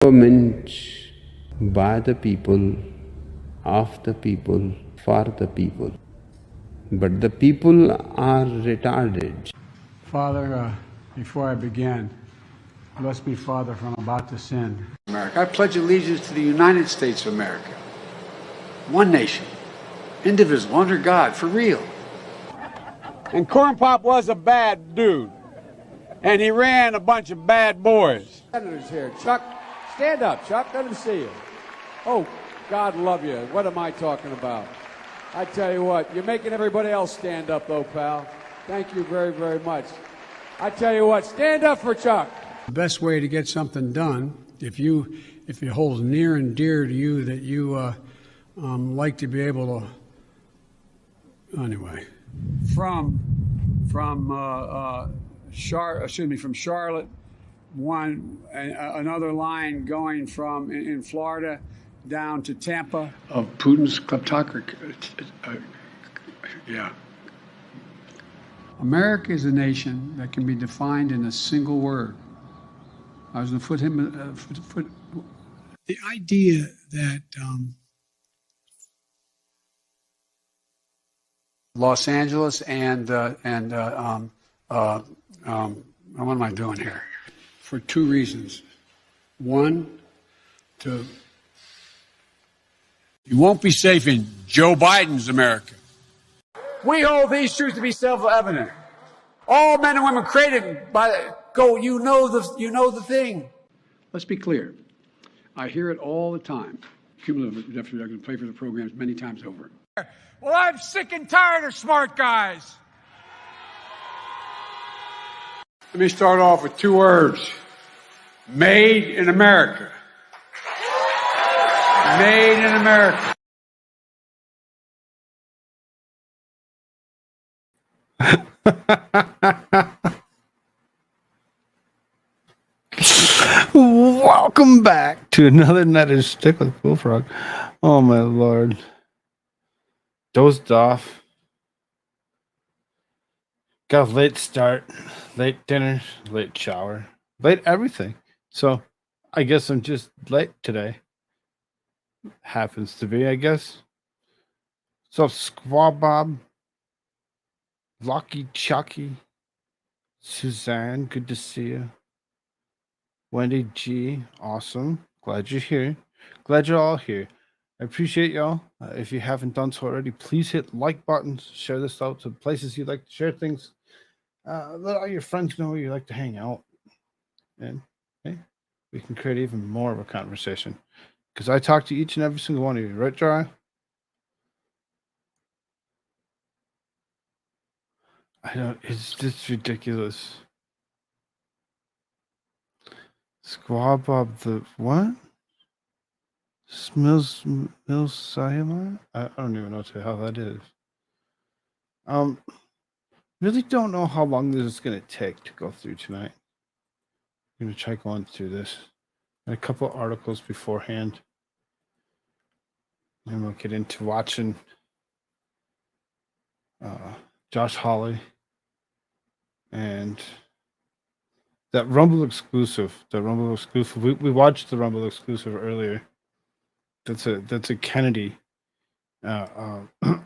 Government by the people, of the people, for the people. But the people are retarded. Father, before I begin, bless me, Father, for I'm about to sin. America. I pledge allegiance to the United States of America, one nation, indivisible, under God, for real. And Corn Pop was a bad dude, and he ran a bunch of bad boys. Senators here. Chuck, stand up, Chuck. Let him see you. Oh, God love you. What am I talking about? I tell you what, you're making everybody else stand up, though, pal. Thank you very, very much. I tell you what, stand up for Chuck. The best way to get something done, if it holds near and dear to you that you like to be able to, anyway, from Charlotte, another line going from in Florida down to Tampa of Putin's kleptocracy. Yeah. America is a nation that can be defined in a single word. I was going to put him. The idea that Los Angeles and what am I doing here? For two reasons. One, you won't be safe in Joe Biden's America. We hold these truths to be self-evident. All men and women created by you know the thing. Let's be clear. I hear it all the time. Cumulative, definitely, I'm going to play for the programs many times over. Well, I'm sick and tired of smart guys. Let me start off with two words. Made in America. Made in America. Welcome back to another night of Shtick with Koolfrogg. Oh my lord. Dozed off. Got a late start, late dinner, late shower, late everything. So I guess I'm just late today. Happens to be, I guess. So Squaw Bob, Lucky Chucky, Suzanne, good to see you. Wendy G, awesome. Glad you're here. Glad you're all here. I appreciate y'all. If you haven't done so already, please hit like buttons. Share this out to places you'd like to share things. Let all your friends know where you like to hang out. And hey, we can create even more of a conversation. Because I talk to each and every single one of you. Right, Jari? I don't. It's just ridiculous. Squaw Bob the what? Mills Sayama? I don't even know how that is. Really don't know how long this is gonna take to go through tonight. I'm gonna try going through this. And a couple articles beforehand. And we'll get into watching Josh Hawley and that Rumble exclusive. We watched the Rumble exclusive earlier. That's a Kennedy.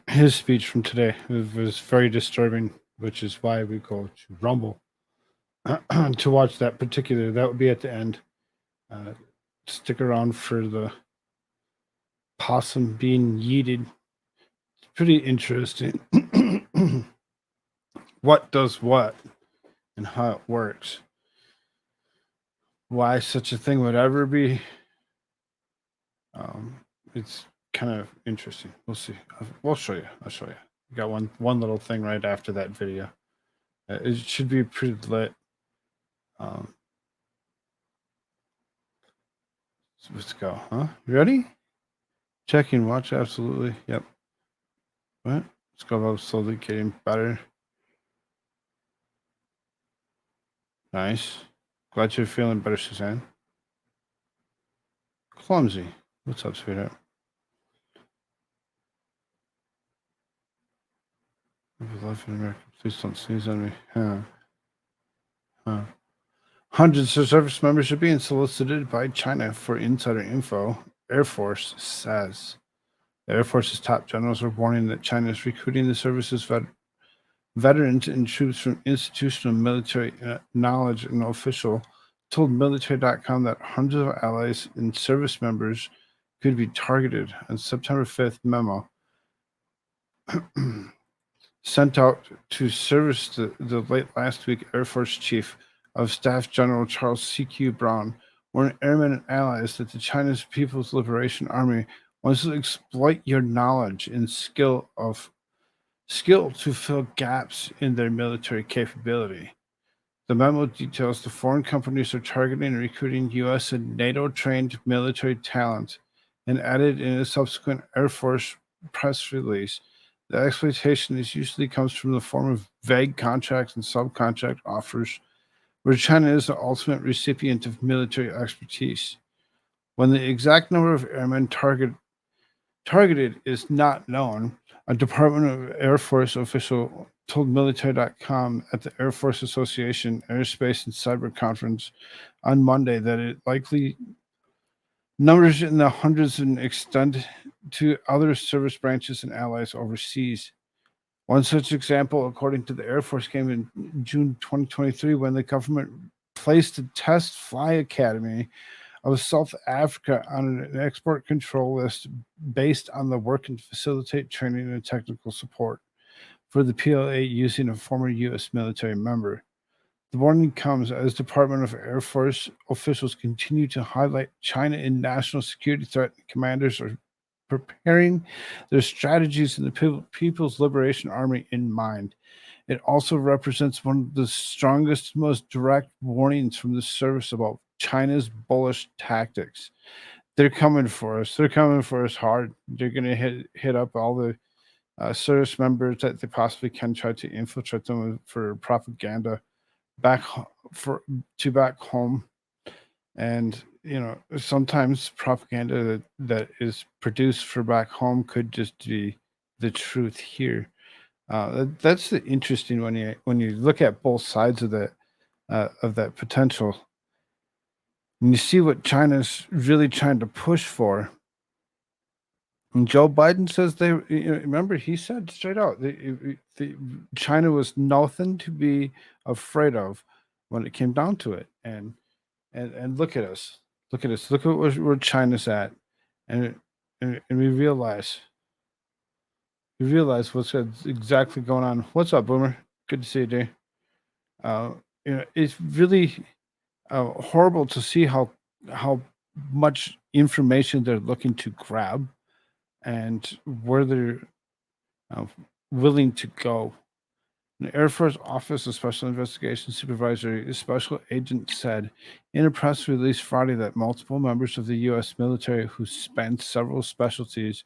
His speech from today was very disturbing, which is why we go to Rumble to watch that particular. That would be at the end. Stick around for the possum being yeeted. It's pretty interesting. What does what and how it works. Why such a thing would ever be. It's kind of interesting. We'll see. We'll show you. I'll show you. We got one little thing right after that video. It should be pretty lit. So let's go. Huh? You ready? Checking watch. Absolutely. Yep. What? Let's go about slowly getting better. Nice. Glad you're feeling better, Suzanne. Clumsy. What's up, sweetheart? Live in America. Please don't sneeze on me. Huh. Hundreds of service members are being solicited by China for insider info, Air Force says. The Air Force's top generals are warning that China is recruiting the service's veterans and troops from institutional military knowledge. An official told military.com that hundreds of allies and service members could be targeted. On September 5th memo sent out to service the late last week, Air Force Chief of Staff General Charles C.Q. Brown warned airmen and allies that the Chinese People's Liberation Army wants to exploit your knowledge and skill to fill gaps in their military capability. The memo details the foreign companies are targeting and recruiting U.S. and NATO-trained military talent, and added in a subsequent Air Force press release, the exploitation usually comes from the form of vague contracts and subcontract offers, where China is the ultimate recipient of military expertise. When the exact number of airmen targeted is not known, a Department of Air Force official told military.com at the Air Force Association Airspace and Cyber Conference on Monday that it likely numbers in the hundreds and extend to other service branches and allies overseas. One such example, according to the Air Force, came in June 2023 when the government placed a test fly academy of South Africa on an export control list based on the work and facilitate training and technical support for the PLA using a former U.S. military member. The warning comes as Department of Air Force officials continue to highlight China in national security threat, and commanders are preparing their strategies in the People's Liberation Army in mind. It also represents one of the strongest, most direct warnings from the service about China's bullish tactics. They're coming for us. They're coming for us hard. They're going to hit up all the service members that they possibly can, try to infiltrate them for propaganda back home. And sometimes propaganda that is produced for back home could just be the truth here. That's the interesting when you look at both sides of that potential, and you see what China's really trying to push for. And Joe Biden says remember, he said straight out China was nothing to be afraid of when it came down to it. And look at us. Look at where China's at. And we realize what's exactly going on. What's up, Boomer? Good to see you, dear. It's really horrible to see how much information they're looking to grab and where they're willing to go. The Air Force Office of Special Investigations Supervisor, a special agent, said in a press release Friday that multiple members of the U.S. military who span several specialties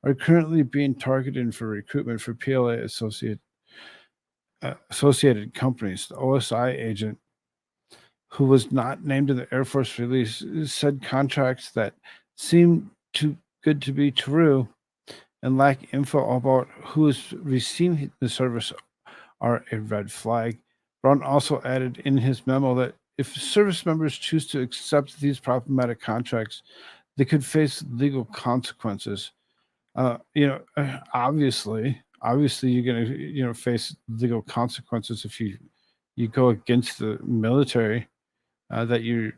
are currently being targeted for recruitment for PLA associated companies. The OSI agent, who was not named in the Air Force release, said contracts that seem too good to be true and lack info about who is receiving the service are a red flag. Brown also added in his memo that if service members choose to accept these problematic contracts, they could face legal consequences. Obviously you're going to face legal consequences if you go against the military that you're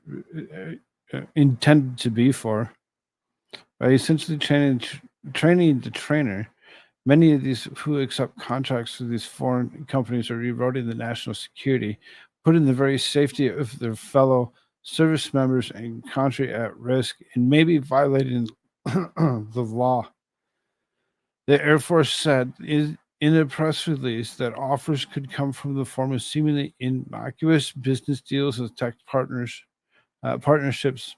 intended to be for. By essentially training the trainer, many of these who accept contracts through these foreign companies are eroding the national security, putting the very safety of their fellow service members and country at risk, and maybe violating the law. The Air Force said in a press release that offers could come from the form of seemingly innocuous business deals with tech partnerships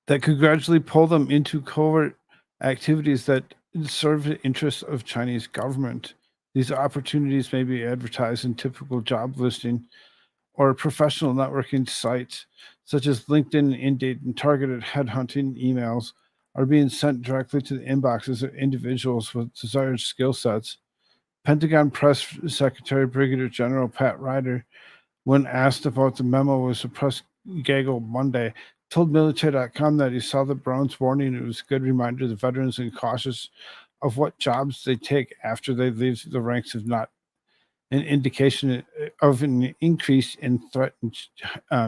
that could gradually pull them into covert activities that serve the interests of Chinese government. These opportunities may be advertised in typical job listing or professional networking sites such as LinkedIn, Indeed, and targeted headhunting emails are being sent directly to the inboxes of individuals with desired skill sets. Pentagon Press Secretary Brigadier General Pat Ryder when asked about the memo was a press gaggle Monday, told military.com that he saw the Browns warning. It was a good reminder to veterans and cautious of what jobs they take after they leave the ranks of not an indication of an increase in threat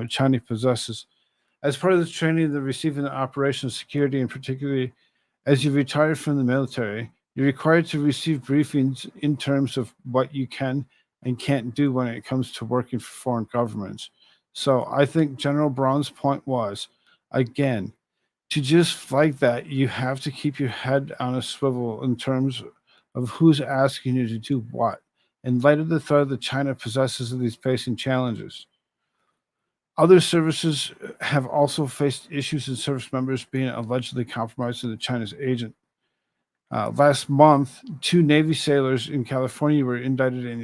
China possesses. As part of this training, they're receiving the operational security, and particularly as you retire from the military, you're required to receive briefings in terms of what you can and can't do when it comes to working for foreign governments. So I think General Brown's point was, again, to just flag that, you have to keep your head on a swivel in terms of who's asking you to do what, in light of the threat that China possesses of these pacing challenges. Other services have also faced issues in service members being allegedly compromised into China's agent. Last month, 2 Navy sailors in California were indicted in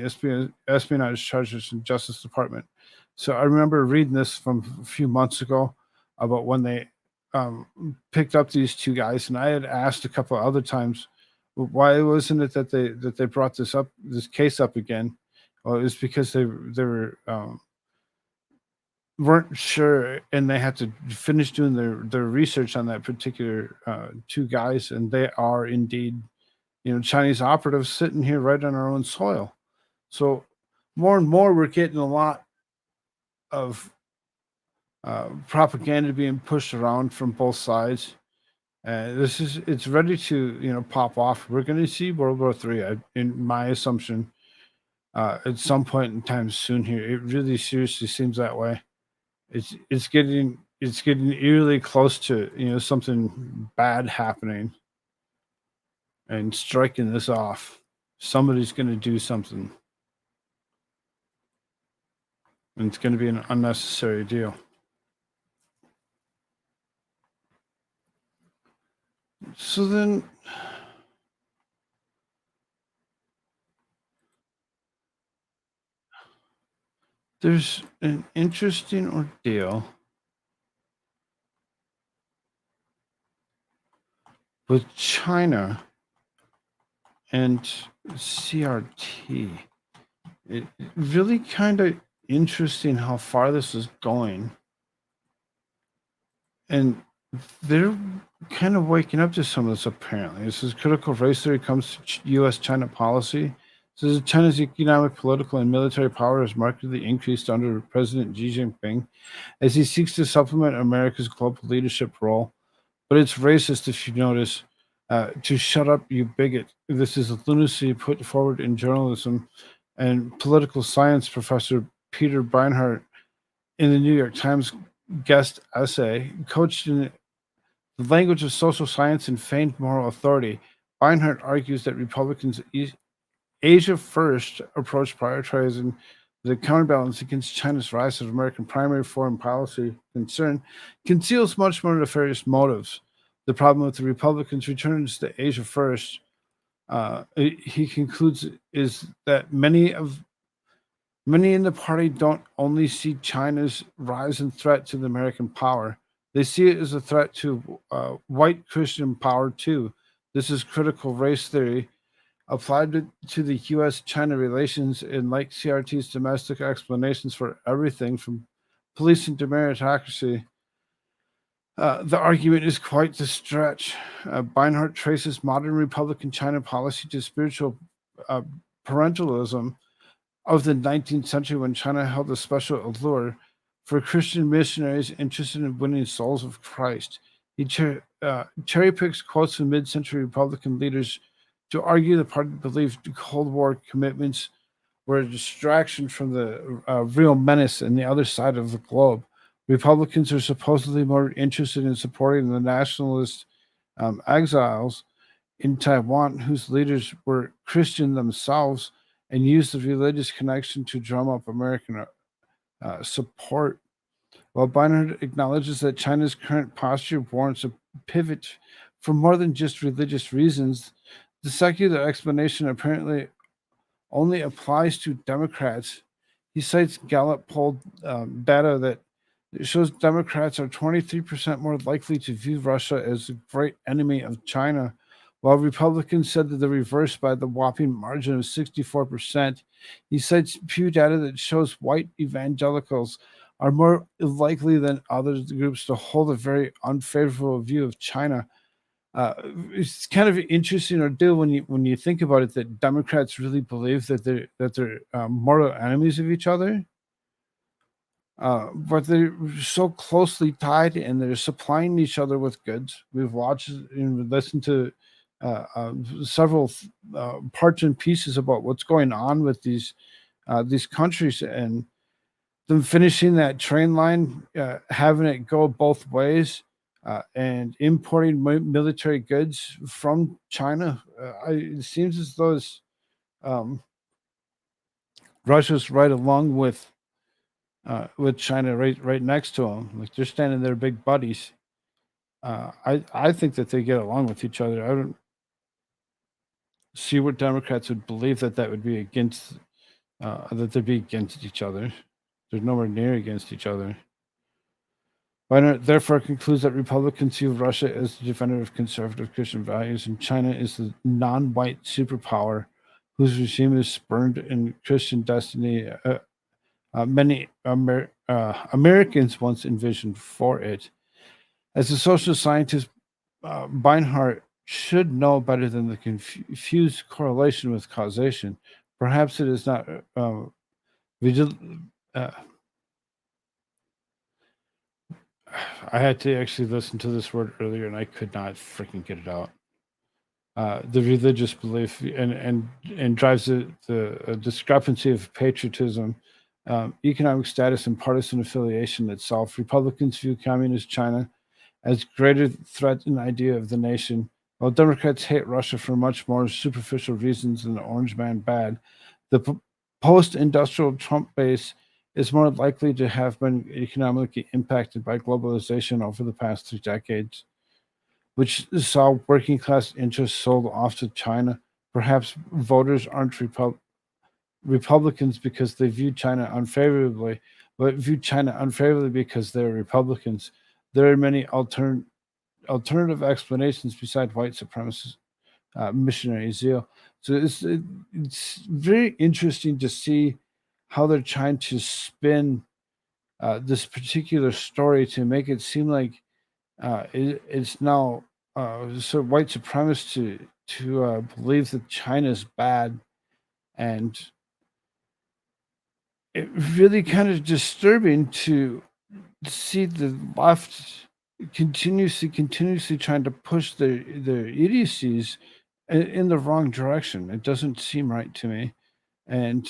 espionage charges in the Justice Department. So I remember reading this from a few months ago about when they picked up these 2 guys, and I had asked a couple other times, why wasn't it that they brought this case up again? Well, it was because they were weren't sure, and they had to finish doing their research on that particular 2 guys, and they are indeed, Chinese operatives sitting here right on our own soil. So more and more, we're getting a lot of propaganda being pushed around from both sides. It's ready to pop off. We're going to see World War III, in my assumption, at some point in time soon. Here, it really seriously seems that way. It's getting eerily close to something bad happening and striking this off. Somebody's going to do something, and it's going to be an unnecessary deal. So then, there's an interesting ordeal with China and CRT. It really kind of interesting how far this is going. And they're kind of waking up to some of this, apparently. This is critical race theory comes to U.S.-China policy. This is China's economic, political, and military power has markedly increased under President Xi Jinping as he seeks to supplement America's global leadership role. But it's racist, if you notice, to shut up, you bigot. This is lunacy put forward in journalism and political science professor Peter Beinart in the New York Times guest essay, coached in the language of social science and feigned moral authority. Beinart argues that Republicans' Asia First approach, prioritizing the counterbalance against China's rise of American primary foreign policy concern, conceals much more nefarious motives. The problem with the Republicans' returns to Asia First, he concludes, is that many in the party don't only see China's rise and threat to the American power. They see it as a threat to white Christian power too. This is critical race theory applied to the U.S.-China relations, and like CRT's domestic explanations for everything from policing to meritocracy. The argument is quite the stretch. Beinart traces modern Republican China policy to spiritual parentalism of the 19th century, when China held a special allure for Christian missionaries interested in winning souls of Christ. He cherry picks quotes from mid-century Republican leaders to argue the party believed Cold War commitments were a distraction from the real menace on the other side of the globe. Republicans are supposedly more interested in supporting the nationalist exiles in Taiwan, whose leaders were Christian themselves, and used the religious connection to drum up American support. While Beinart acknowledges that China's current posture warrants a pivot for more than just religious reasons, the secular explanation apparently only applies to Democrats. He cites Gallup poll data that shows Democrats are 23% more likely to view Russia as a great enemy of China, While Republicans said that the reverse by the whopping margin of 64%, he cites Pew data that shows white evangelicals are more likely than other groups to hold a very unfavorable view of China. It's kind of interesting or do when you think about it that Democrats really believe that they're mortal enemies of each other, but they're so closely tied and they're supplying each other with goods. We've watched and listened to several parts and pieces about what's going on with these countries and them finishing that train line, having it go both ways, and importing military goods from China. It seems as though um, Russia's right along with China right next to them. Like they're standing there, big buddies. I think that they get along with each other. I don't see what Democrats would believe that would be against that they'd be against each other. They're nowhere near against each other. Weiner therefore concludes that Republicans view Russia as the defender of conservative Christian values, and China is the non-white superpower whose regime is spurned in Christian destiny. Many Americans once envisioned for it. As a social scientist, Beinhart should know better than the confused correlation with causation. Perhaps it is not I had to actually listen to this word earlier and I could not freaking get it out. The religious belief and drives the discrepancy of patriotism, economic status, and partisan affiliation itself. Republicans view communist China as greater threat and idea of the nation, while Democrats hate Russia for much more superficial reasons than the Orange Man bad. The post-industrial Trump base is more likely to have been economically impacted by globalization over the past 3 decades, which saw working class interests sold off to China. Perhaps voters aren't Republicans because they view China unfavorably, but view China unfavorably because they're Republicans. There are many alternative explanations beside white supremacist missionary zeal. So it's very interesting to see how they're trying to spin this particular story to make it seem like it's now sort of white supremacist to believe that China's bad, and it really kind of disturbing to see the left continuously trying to push their idiocies in the wrong direction. It doesn't seem right to me. And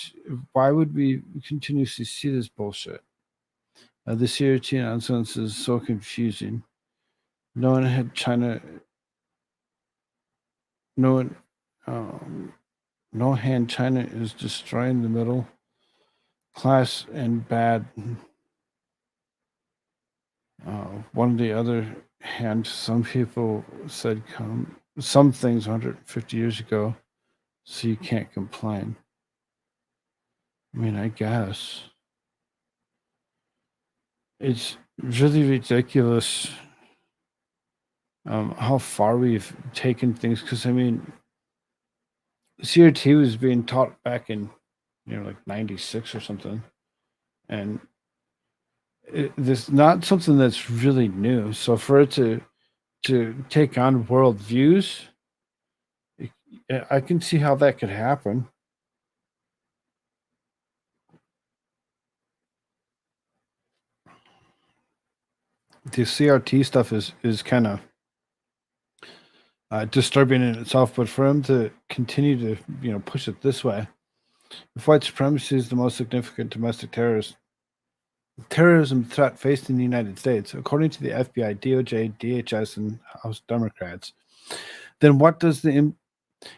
why would we continuously see this bullshit? The CRT nonsense is so confusing. No one had China. No one. No hand. China is destroying the middle class and bad. One the other hand, some people said some things 150 years ago, so you can't complain. I mean, I guess it's really ridiculous how far we've taken things. Because I mean, CRT was being taught back in like 96 or something, and this not something that's really new. So for it to take on world views, I can see how that could happen. The CRT stuff is kind of disturbing in itself, but for him to continue to push it this way, if white supremacy is the most significant domestic terrorism threat faced in the United States, according to the FBI, DOJ, DHS, and House Democrats, then what does the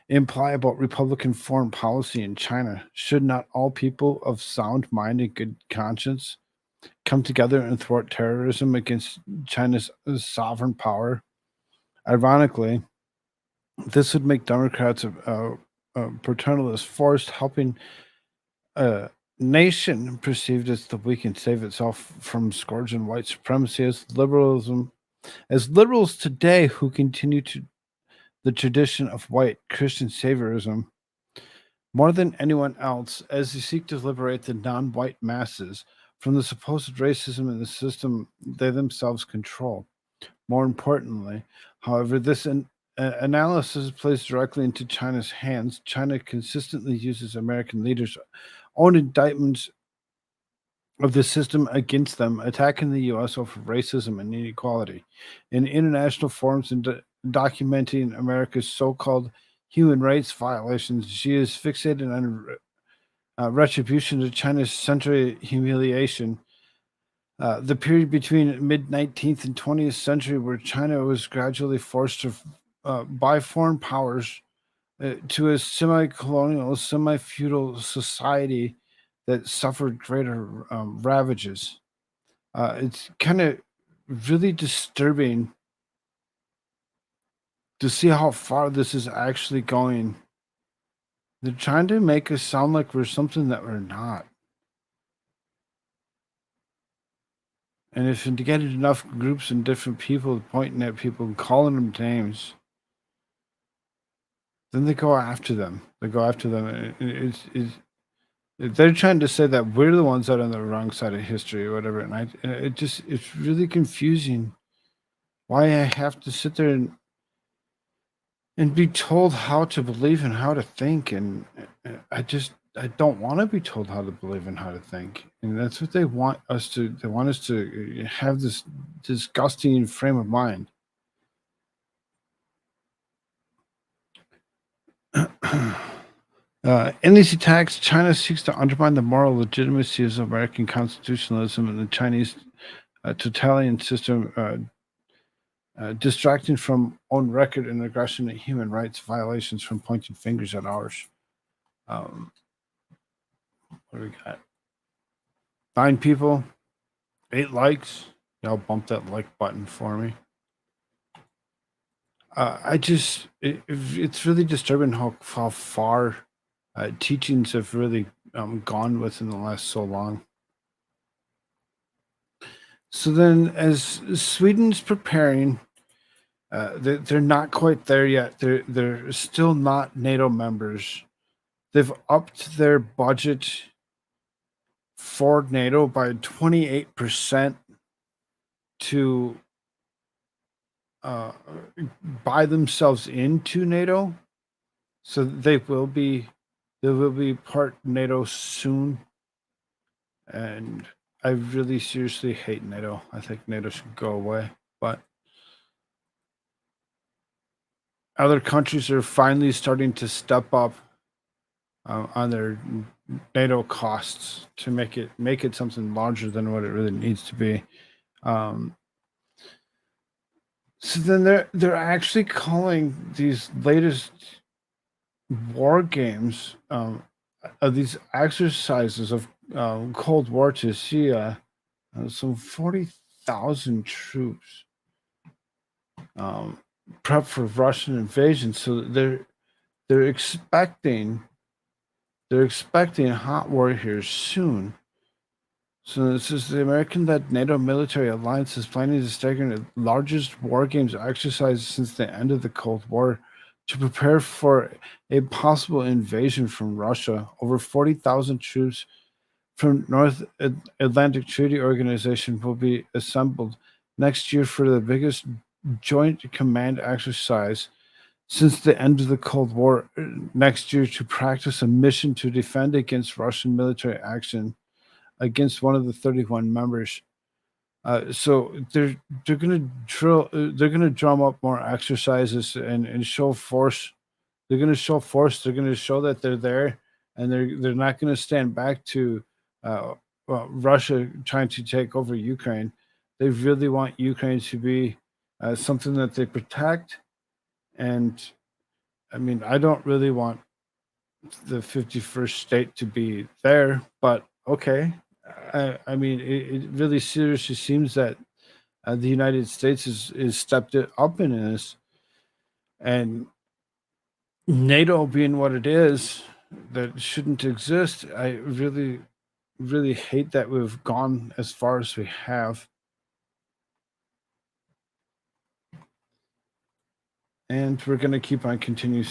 imply about Republican foreign policy in China? Should not all people of sound mind and good conscience come together and thwart terrorism against China's sovereign power? Ironically, this would make Democrats a paternalist force helping a nation perceived as the weak and save itself from scourging white supremacy as liberals today who continue to the tradition of white Christian saviorism more than anyone else as they seek to liberate the non white masses from the supposed racism in the system they themselves control. More importantly, however, this analysis plays directly into China's hands. China consistently uses American leaders' own indictments of the system against them, attacking the U.S. over racism and inequality in international forums and documenting America's so-called human rights violations. She is fixated on retribution to China's century humiliation. The period between mid 19th and 20th century, where China was gradually forced to by foreign powers to a semi-colonial, semi-feudal society that suffered greater ravages. It's kind of really disturbing to see how far this is actually going. They're trying to make us sound like we're something that we're not. And if you get enough groups and different people pointing at people and calling them names, then they go after them. They go after them. They're trying to say that we're the ones that are on the wrong side of history or whatever. And it's really confusing why I have to sit there and be told how to believe and how to think. And I don't want to be told how to believe and how to think. And that's what they want us to. They want us to have this disgusting frame of mind. In these attacks, China seeks to undermine the moral legitimacy of American constitutionalism and the Chinese totalitarian system, distracting from own record and aggression and human rights violations from pointing fingers at ours. What do we got? 9 people, 8 likes. Y'all bump that like button for me. It's really disturbing how far teachings have really gone within the last so long. So then, as Sweden's preparing, they're not quite there yet. They're still not NATO members. They've upped their budget for NATO by 28% to buy themselves into NATO. So they will be part NATO soon. And I really seriously hate NATO. I think NATO should go away. But other countries are finally starting to step up on their NATO costs to make it something larger than what it really needs to be. So then they're actually calling these latest war games these exercises of Cold War to see some 40,000 troops prep for Russian invasion. So they're expecting hot war here soon. So this is the American-led NATO military alliance is planning to stagger the largest war games exercise since the end of the Cold War to prepare for a possible invasion from Russia. Over 40,000 troops from North Atlantic Treaty Organization will be assembled next year for the biggest joint command exercise since the end of the Cold War next year to practice a mission to defend against Russian military action against one of the 31 members. So they're going to drill. They're going to drum up more exercises and show force. They're going to show force. They're going to show that they're there, and they're not going to stand back to Russia trying to take over Ukraine. They really want Ukraine to be something that they protect. And I mean, I don't really want the 51st state to be there, but okay. I mean, it really seriously seems that the United States is stepped it up in this, and NATO being what it is, that shouldn't exist. I really, really hate that we've gone as far as we have. and we're going to keep on continuing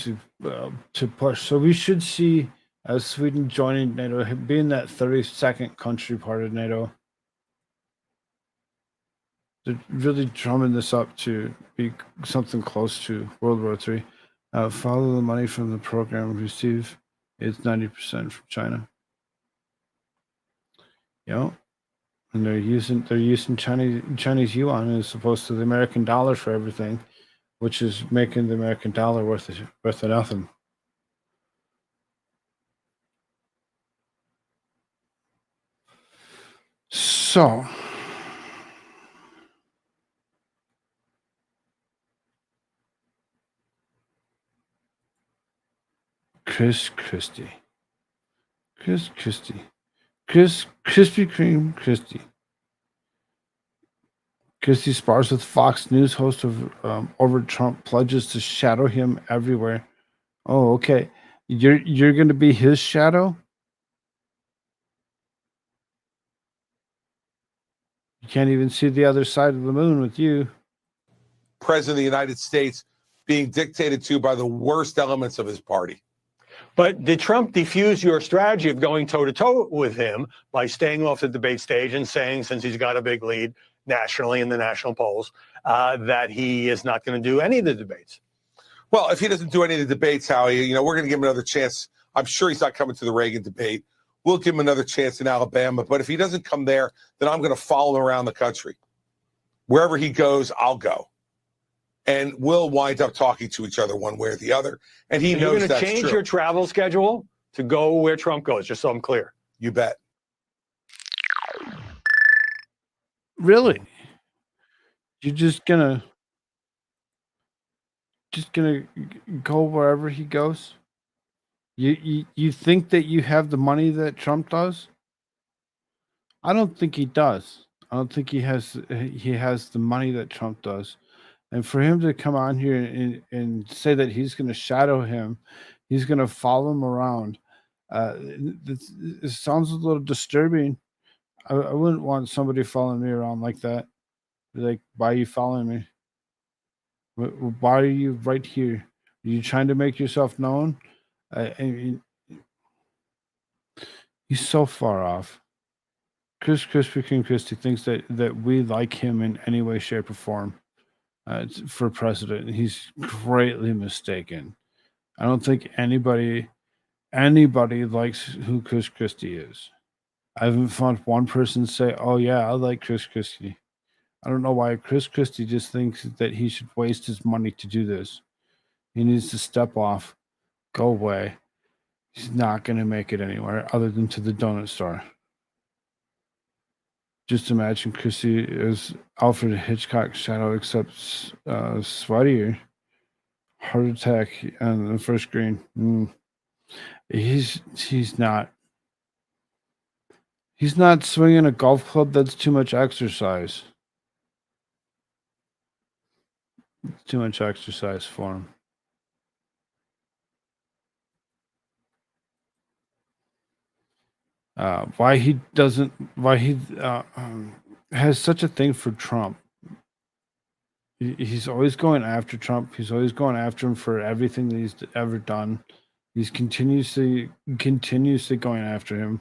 to push. So we should see Sweden joining NATO, being that 32nd country part of NATO. They're really drumming this up to be something close to World War III. Follow the money from the program receive. It's 90% from China. And they're using Chinese yuan as opposed to the American dollar for everything, which is making the American dollar worth of nothing. So, Chris Christie, Krispy Kreme Christie. Christie spars with Fox News host of over Trump pledges to shadow him everywhere. Oh, okay. You're going to be his shadow? You can't even see the other side of the moon with you. President of the United States being dictated to by the worst elements of his party. But did Trump defuse your strategy of going toe-to-toe with him by staying off the debate stage and saying, since he's got a big lead nationally in the national polls, that he is not going to do any of the debates? Well, if he doesn't do any of the debates, Howie, we're going to give him another chance. I'm sure he's not coming to the Reagan debate. We'll give him another chance in Alabama. But if he doesn't come there, then I'm going to follow him around the country. Wherever he goes, I'll go. And we'll wind up talking to each other one way or the other. And he knows that's true. You're going to change your travel schedule to go where Trump goes, just so I'm clear. You bet. Really? You're just gonna go wherever he goes? You think that you have the money that Trump does? I don't think he does. I don't think he has the money that Trump does. And for him to come on here and say that he's going to shadow him, he's going to follow him around, it sounds a little disturbing. I wouldn't want somebody following me around like that. Like, why are you following me? Why are you right here? Are you trying to make yourself known? I mean, he's so far off. Krispy Kreme Christie thinks that we like him in any way, shape, or form for president. He's greatly mistaken. I don't think anybody likes who Chris Christie is. I haven't found one person say, "Oh yeah, I like Chris Christie." I don't know why Chris Christie just thinks that he should waste his money to do this. He needs to step off, go away. He's not going to make it anywhere other than to the donut store. Just imagine Christie as Alfred Hitchcock's shadow, except sweatier. Heart attack on the first screen. He's not swinging a golf club. That's too much exercise. It's too much exercise for him. Why he has such a thing for Trump. He's always going after Trump. He's always going after him for everything that he's ever done. He's continuously going after him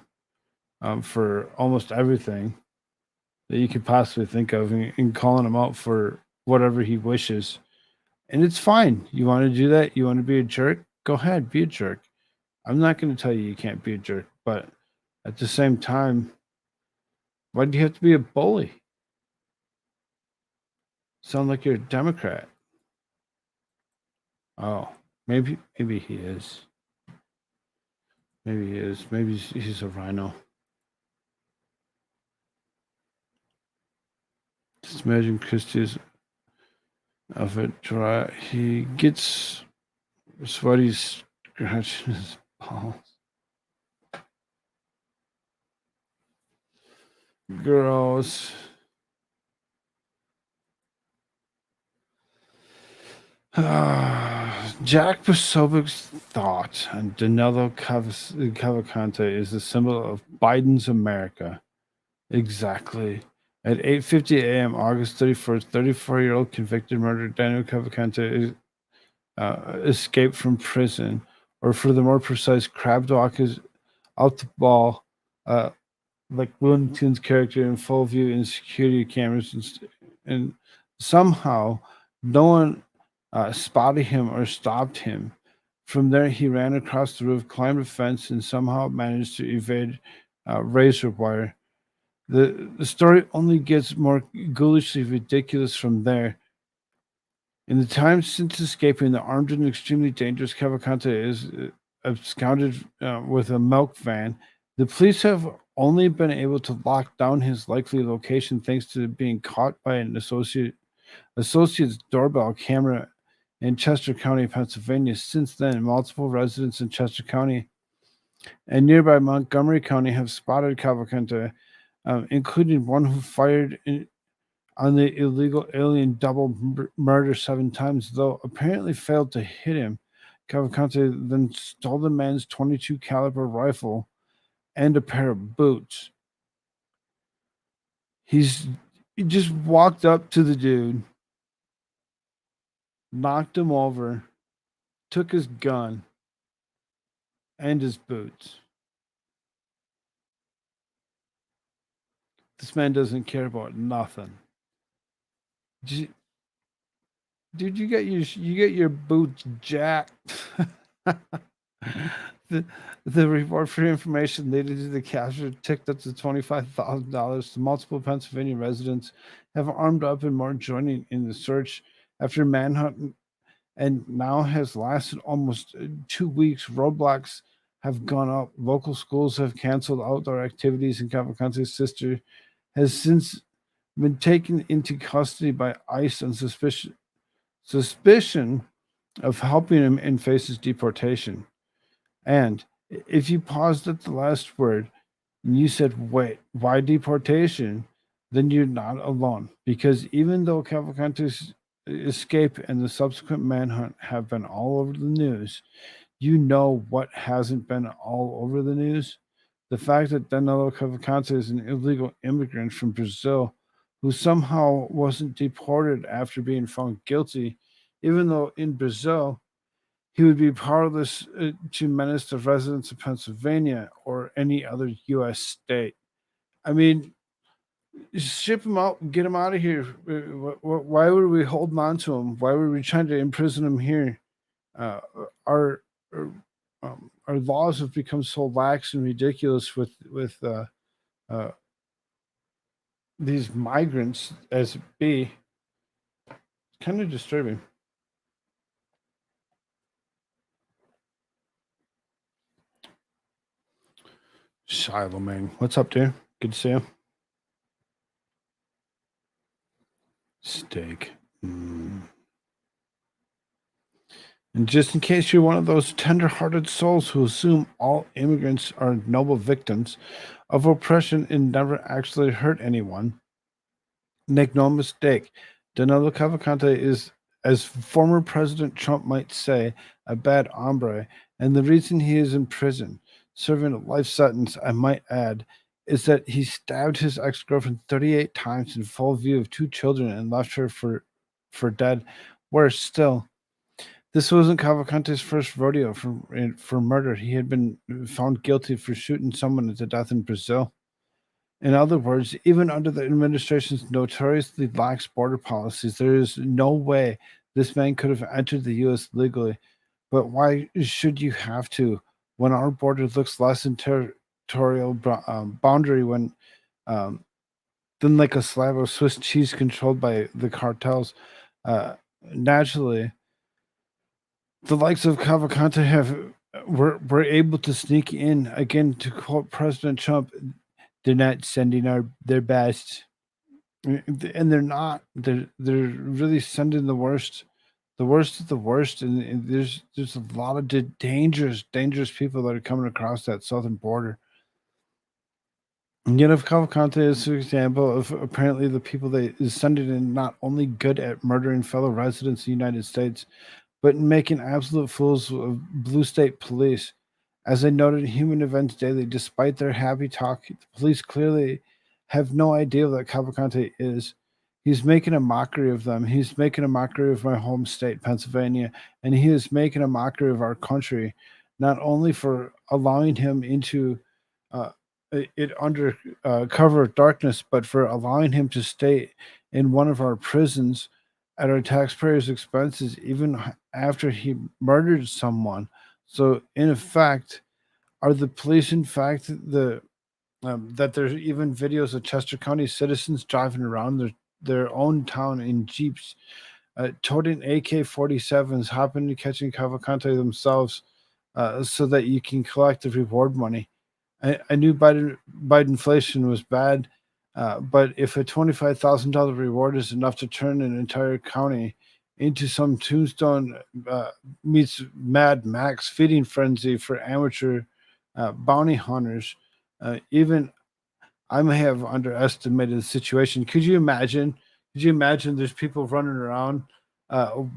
for almost everything that you could possibly think of, and calling him out for whatever he wishes. And it's fine. You want to do that? You want to be a jerk? Go ahead, be a jerk. I'm not going to tell you can't be a jerk, but at the same time, why do you have to be a bully? Sound like you're a Democrat. Oh, maybe he is. Maybe he is. Maybe he's a rhino. Just imagine Christie's outfit dry. He gets sweaty scratching his balls. Gross. Jack Posobiec's thought on Danilo Cavalcante is the symbol of Biden's America. Exactly. At 8:50 a.m., August 31st, 34-year-old convicted murderer Danilo Cavalcante escape from prison, or for the more precise, Crabdog is out the ball, like Looney Tunes character in full view in security cameras, and somehow no one spotted him or stopped him. From there, he ran across the roof, climbed a fence, and somehow managed to evade razor wire. The story only gets more ghoulishly ridiculous from there. In the time since escaping, the armed and extremely dangerous Cavalcante is absconded with a milk van. The police have only been able to lock down his likely location thanks to being caught by an associate's doorbell camera in Chester County, Pennsylvania. Since then, multiple residents in Chester County and nearby Montgomery County have spotted Cavalcante, including one who fired on the illegal alien double murder 7 times, though apparently failed to hit him. Cavalcante then stole the man's 22 caliber rifle and a pair of boots. He just walked up to the dude, knocked him over, took his gun and his boots. This man doesn't care about nothing. Dude, you get your boots jacked. The report for information leading to the capture ticked up to $25,000. The multiple Pennsylvania residents have armed up and more joining in the search after manhunt, and now has lasted almost 2 weeks. Roadblocks have gone up. Local schools have canceled outdoor activities, and Cavalcante's sister has since been taken into custody by ICE on suspicion of helping him and faces deportation. And if you paused at the last word and you said, wait, why deportation? Then you're not alone. Because even though Cavalcante's escape and the subsequent manhunt have been all over the news, you know what hasn't been all over the news? The fact that Danilo Cavalcante is an illegal immigrant from Brazil who somehow wasn't deported after being found guilty, even though in Brazil he would be powerless to menace the residents of Pennsylvania or any other U.S. state. I mean, ship him out, get him out of here. Why were we holding on to him? Why were we trying to imprison him here? Our laws have become so lax and ridiculous with these migrants as it be. Kind of disturbing. Shiloh, man. What's up, dude? Good to see you. Steak. And just in case you're one of those tender-hearted souls who assume all immigrants are noble victims of oppression and never actually hurt anyone, make no mistake, Danilo Cavalcante is, as former President Trump might say, a bad hombre, and the reason he is in prison, serving a life sentence, I might add, is that he stabbed his ex-girlfriend 38 times in full view of 2 children and left her for dead. Worse still, this wasn't Cavalcante's first rodeo for murder. He had been found guilty for shooting someone to death in Brazil. In other words, even under the administration's notoriously lax border policies, there is no way this man could have entered the U.S. legally. But why should you have to when our border looks less than territorial boundary than like a slab of Swiss cheese controlled by the cartels? Naturally, the likes of Cavalcante were able to sneak in. Again, to quote President Trump, they're not sending their best, and they're not. They're really sending the worst of the worst. And there's a lot of dangerous people that are coming across that southern border. And yet, if Cavalcante is an example of apparently the people that is sending in not only good at murdering fellow residents of the United States, but in making absolute fools of blue state police. As I noted in Human Events Daily, despite their happy talk, the police clearly have no idea what Cavalcante is. He's making a mockery of them. He's making a mockery of my home state, Pennsylvania, and he is making a mockery of our country, not only for allowing him into uh, it under cover of darkness, but for allowing him to stay in one of our prisons at our taxpayers' expenses, even after he murdered someone. So, in effect, are the police, in fact, that there's even videos of Chester County citizens driving around their own town in jeeps, toting AK-47s, hopping and catching Cavalcante themselves, so that you can collect the reward money. I knew Bidenflation was bad, but if a $25,000 reward is enough to turn an entire county into some Tombstone meets Mad Max feeding frenzy for amateur bounty hunters, even I may have underestimated the situation. Could you imagine? Could you imagine there's people running around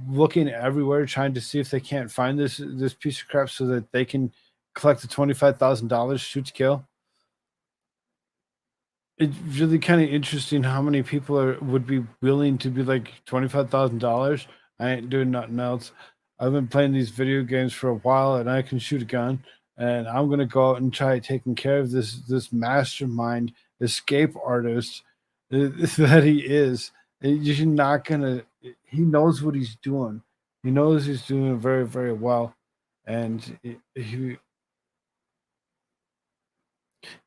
looking everywhere trying to see if they can't find this piece of crap so that they can collect the $25,000 shoot to kill? It's really kind of interesting how many people would be willing to be like $25,000. I ain't doing nothing else. I've been playing these video games for a while, and I can shoot a gun, and I'm gonna go out and try taking care of this mastermind escape artist that he is. You're not gonna. He knows what he's doing. He knows he's doing it very, very well, and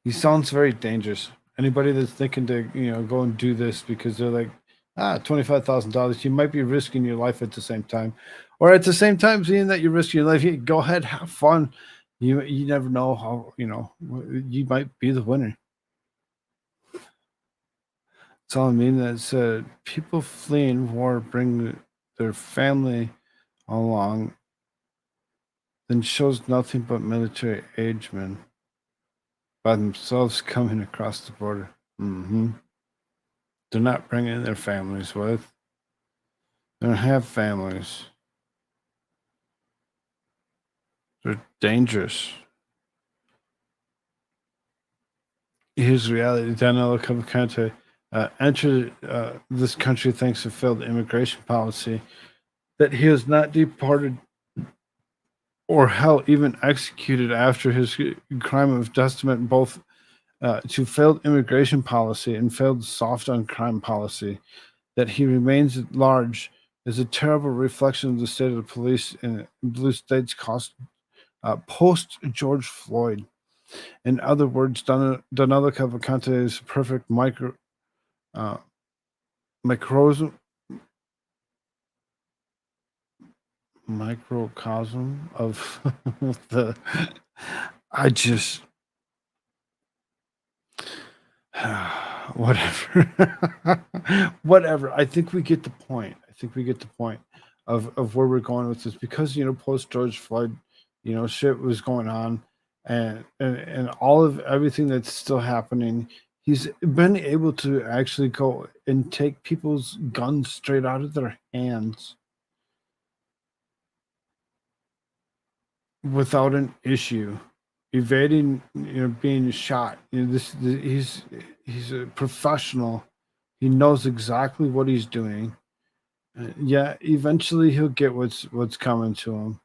he sounds very dangerous. Anybody that's thinking to go and do this because they're like, $25,000, you might be risking your life at the same time, or at the same time seeing that you're risking your life. Go ahead, have fun. You never know how you might be the winner. That's all I mean. That's people fleeing war bring their family along, then shows nothing but military age men by themselves coming across the border. They're not bringing their families with. They don't have families. They're dangerous. Here's the reality. Daniel Cavalcante entered this country thanks to failed immigration policy, that he was not deported or hell even executed after his crime of testament, both to failed immigration policy and failed soft on crime policy. That he remains at large is a terrible reflection of the state of the police in blue states post George Floyd. In other words, Donald Cavalcante is a perfect microcosm of the. I just. Whatever. I think we get the point. Of where we're going with this, because post George Floyd, shit was going on, and all of everything that's still happening. He's been able to actually go and take people's guns straight out of their hands without an issue, evading being shot. He's a professional. He knows exactly what he's doing. Yeah, eventually he'll get what's coming to him.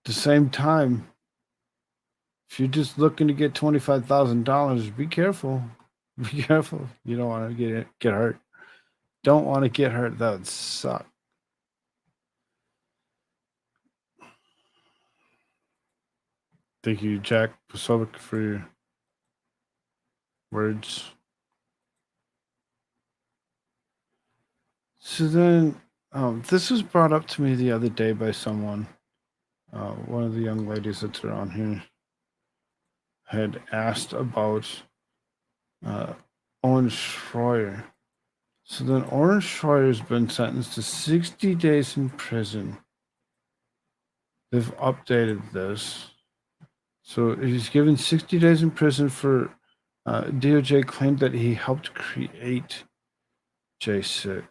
At the same time, if you're just looking to get $25,000, be careful. Be careful. You don't want to get hurt. Don't want to get hurt. That would suck. Thank you, Jack Pasovic, for your words. So then, this was brought up to me the other day by someone. One of the young ladies that's around here had asked about Owen Schroyer. So then Owen Schroyer has been sentenced to 60 days in prison. They've updated this. So he's given 60 days in prison for DOJ claimed that he helped create J6.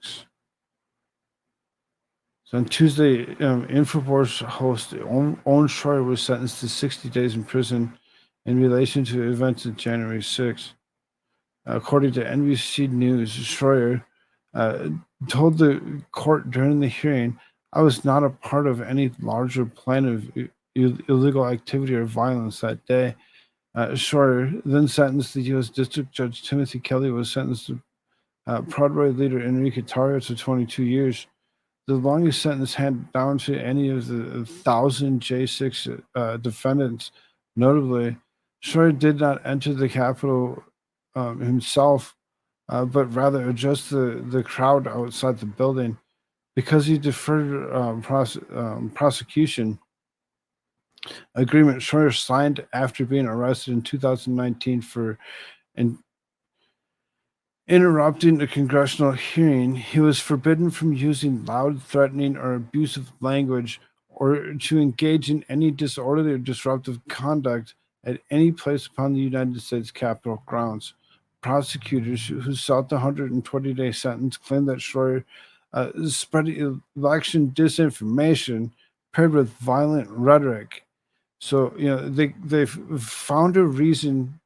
So on Tuesday, Infowars host Owen Schroyer was sentenced to 60 days in prison in relation to events of January 6th. According to NBC News, Schroyer told the court during the hearing, "I was not a part of any larger plan of illegal activity or violence that day." Schroyer, then sentenced, the U.S. District Judge Timothy Kelly was sentenced to Proud Boy leader Enrique Tarrio to 22 years, the longest sentence handed down to any of the 1,000 J6 defendants. Notably, Schroyer did not enter the Capitol himself, but rather addressed the crowd outside the building. Because he deferred prosecution agreement Schroyer signed after being arrested in 2019 for interrupting a congressional hearing, he was forbidden from using loud, threatening, or abusive language or to engage in any disorderly or disruptive conduct at any place upon the United States Capitol grounds. Prosecutors who sought the 120-day sentence claimed that Schroyer spread election disinformation paired with violent rhetoric. So, they found a reason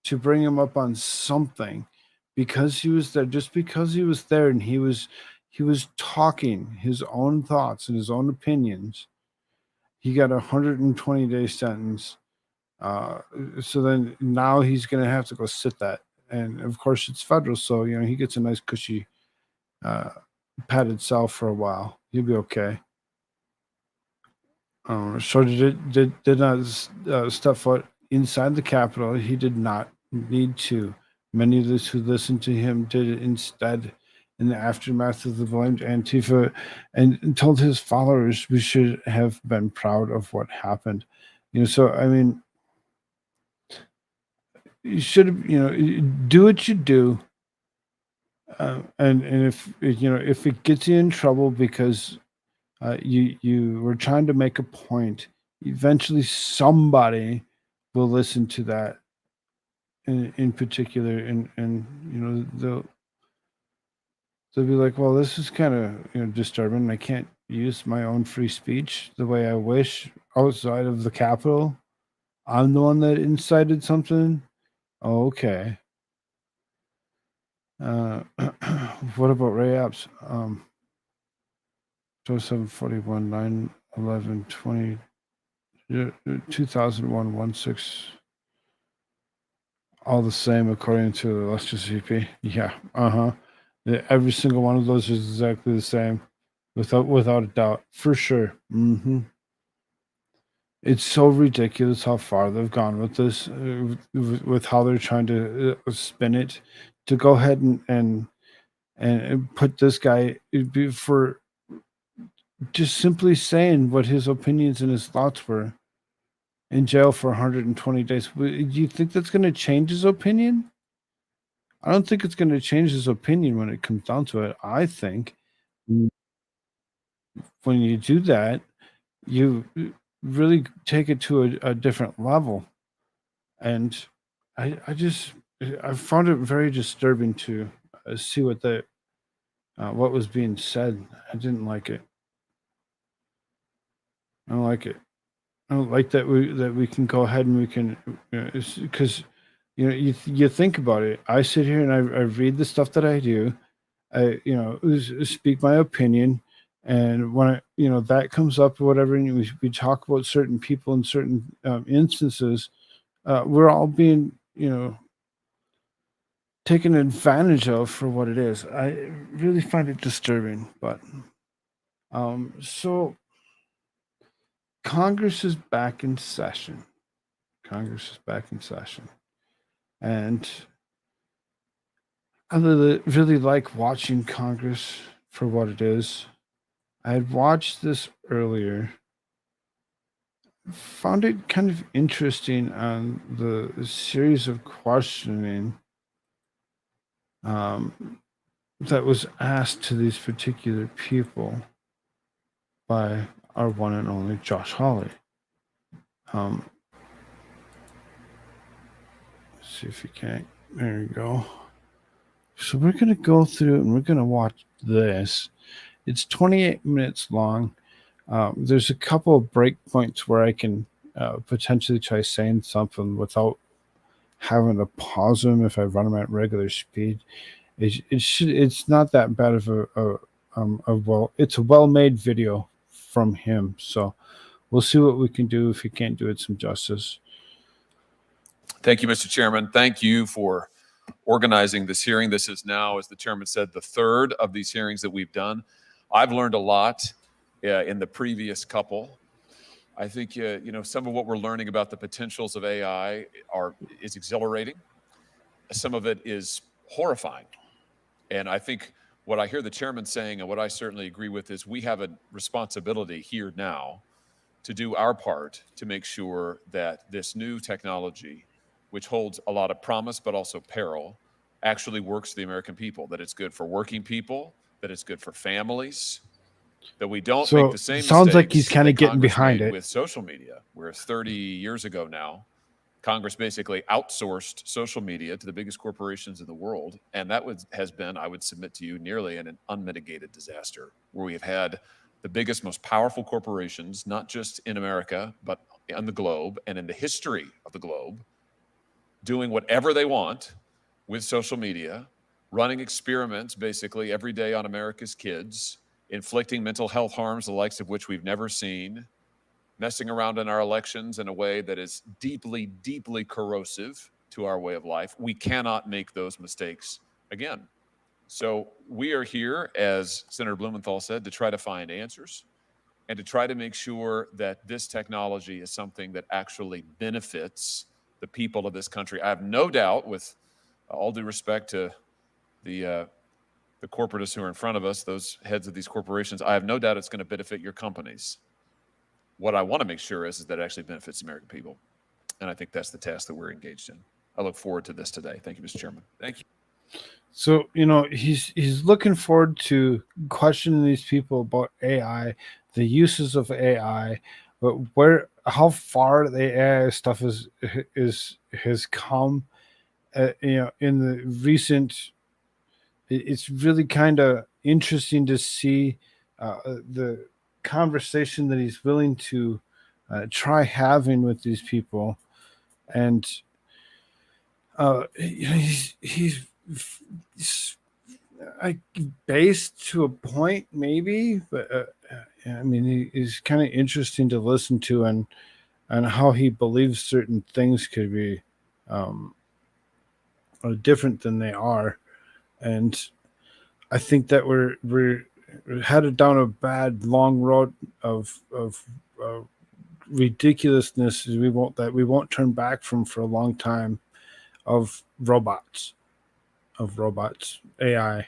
to bring him up on something because he was there, just because he was there and he was talking his own thoughts and his own opinions. He got a 120-day sentence. So then now he's going to have to go sit that. And of course it's federal. So, he gets a nice cushy padded cell for a while. He'll be okay. Schroyer did not step foot inside the Capitol. He did not need to. Many of those who listened to him did it instead in the aftermath of the blamed Antifa and told his followers we should have been proud of what happened. So, I mean, you should have, do what you do. And if it gets you in trouble because you were trying to make a point, eventually somebody will listen to that in particular, and they'll be like, well, this is kind of disturbing. I can't use my own free speech the way I wish outside of the Capitol. I'm the one that incited something. Oh, okay. What about Ray Apps? 0741 911 20 2001 16. All the same according to the illustrious VP. Yeah. Every single one of those is exactly the same, without a doubt, for sure. It's so ridiculous how far they've gone with this, with how they're trying to spin it, to go ahead and put this guy for just simply saying what his opinions and his thoughts were in jail for 120 days. Do you think that's going to change his opinion? I don't think it's going to change his opinion when it comes down to it. I think when you do that, you really take it to a different level. And I found it very disturbing to see what was being said. I didn't like it. I don't like it. I don't like that we can go ahead and we can, because you think about it. I sit here and I read the stuff that I do. I speak my opinion, and when that comes up or whatever, and we talk about certain people in certain instances, we're all being taken advantage of for what it is. I really find it disturbing, but so Congress is back in session. And I really like watching Congress for what it is. I had watched this earlier. Found it kind of interesting on the series of questioning that was asked to these particular people by our one and only Josh Hawley. Let's see if you can. There you go. So we're going to go through and we're going to watch this. It's 28 minutes long. There's a couple of break points where I can potentially try saying something without having to pause them if I run them at regular speed. It's not that bad of it's a well-made video from him. So we'll see what we can do if he can't do it some justice. Thank you, Mr. Chairman. Thank you for organizing this hearing. This is now, as the chairman said, the third of these hearings that we've done. I've learned a lot in the previous couple. I think some of what we're learning about the potentials of AI is exhilarating. Some of it is horrifying. And I think what I hear the chairman saying, and what I certainly agree with, is we have a responsibility here now to do our part to make sure that this new technology, which holds a lot of promise but also peril, actually works for the American people, that it's good for working people, that it's good for families, that we don't make the same sounds like he's mistakes kind of that getting Congress behind made it with social media, where 30 years ago now, Congress basically outsourced social media to the biggest corporations in the world. And that has been, I would submit to you, nearly an unmitigated disaster, where we have had the biggest, most powerful corporations, not just in America, but on the globe and in the history of the globe, doing whatever they want with social media, running experiments basically every day on America's kids, inflicting mental health harms, the likes of which we've never seen, messing around in our elections in a way that is deeply, deeply corrosive to our way of life. We cannot make those mistakes again. So we are here, as Senator Blumenthal said, to try to find answers and to try to make sure that this technology is something that actually benefits the people of this country. I have no doubt, with all due respect to the corporatists who are in front of us, those heads of these corporations, I have no doubt it's going to benefit your companies. What I want to make sure is that it actually benefits the American people. And I think that's the task that we're engaged in. I look forward to this today. Thank you, Mr. Chairman. Thank you. So, he's looking forward to questioning these people about AI, the uses of AI, but how far the AI stuff has come. In the recent, it's really kind of interesting to see the conversation that he's willing to try having with these people, and he's based to a point, maybe, but I mean, he's kind of interesting to listen to, and how he believes certain things could be different than they are. And I think that we're headed down a bad long road of ridiculousness we won't turn back from for a long time, of robots, AI.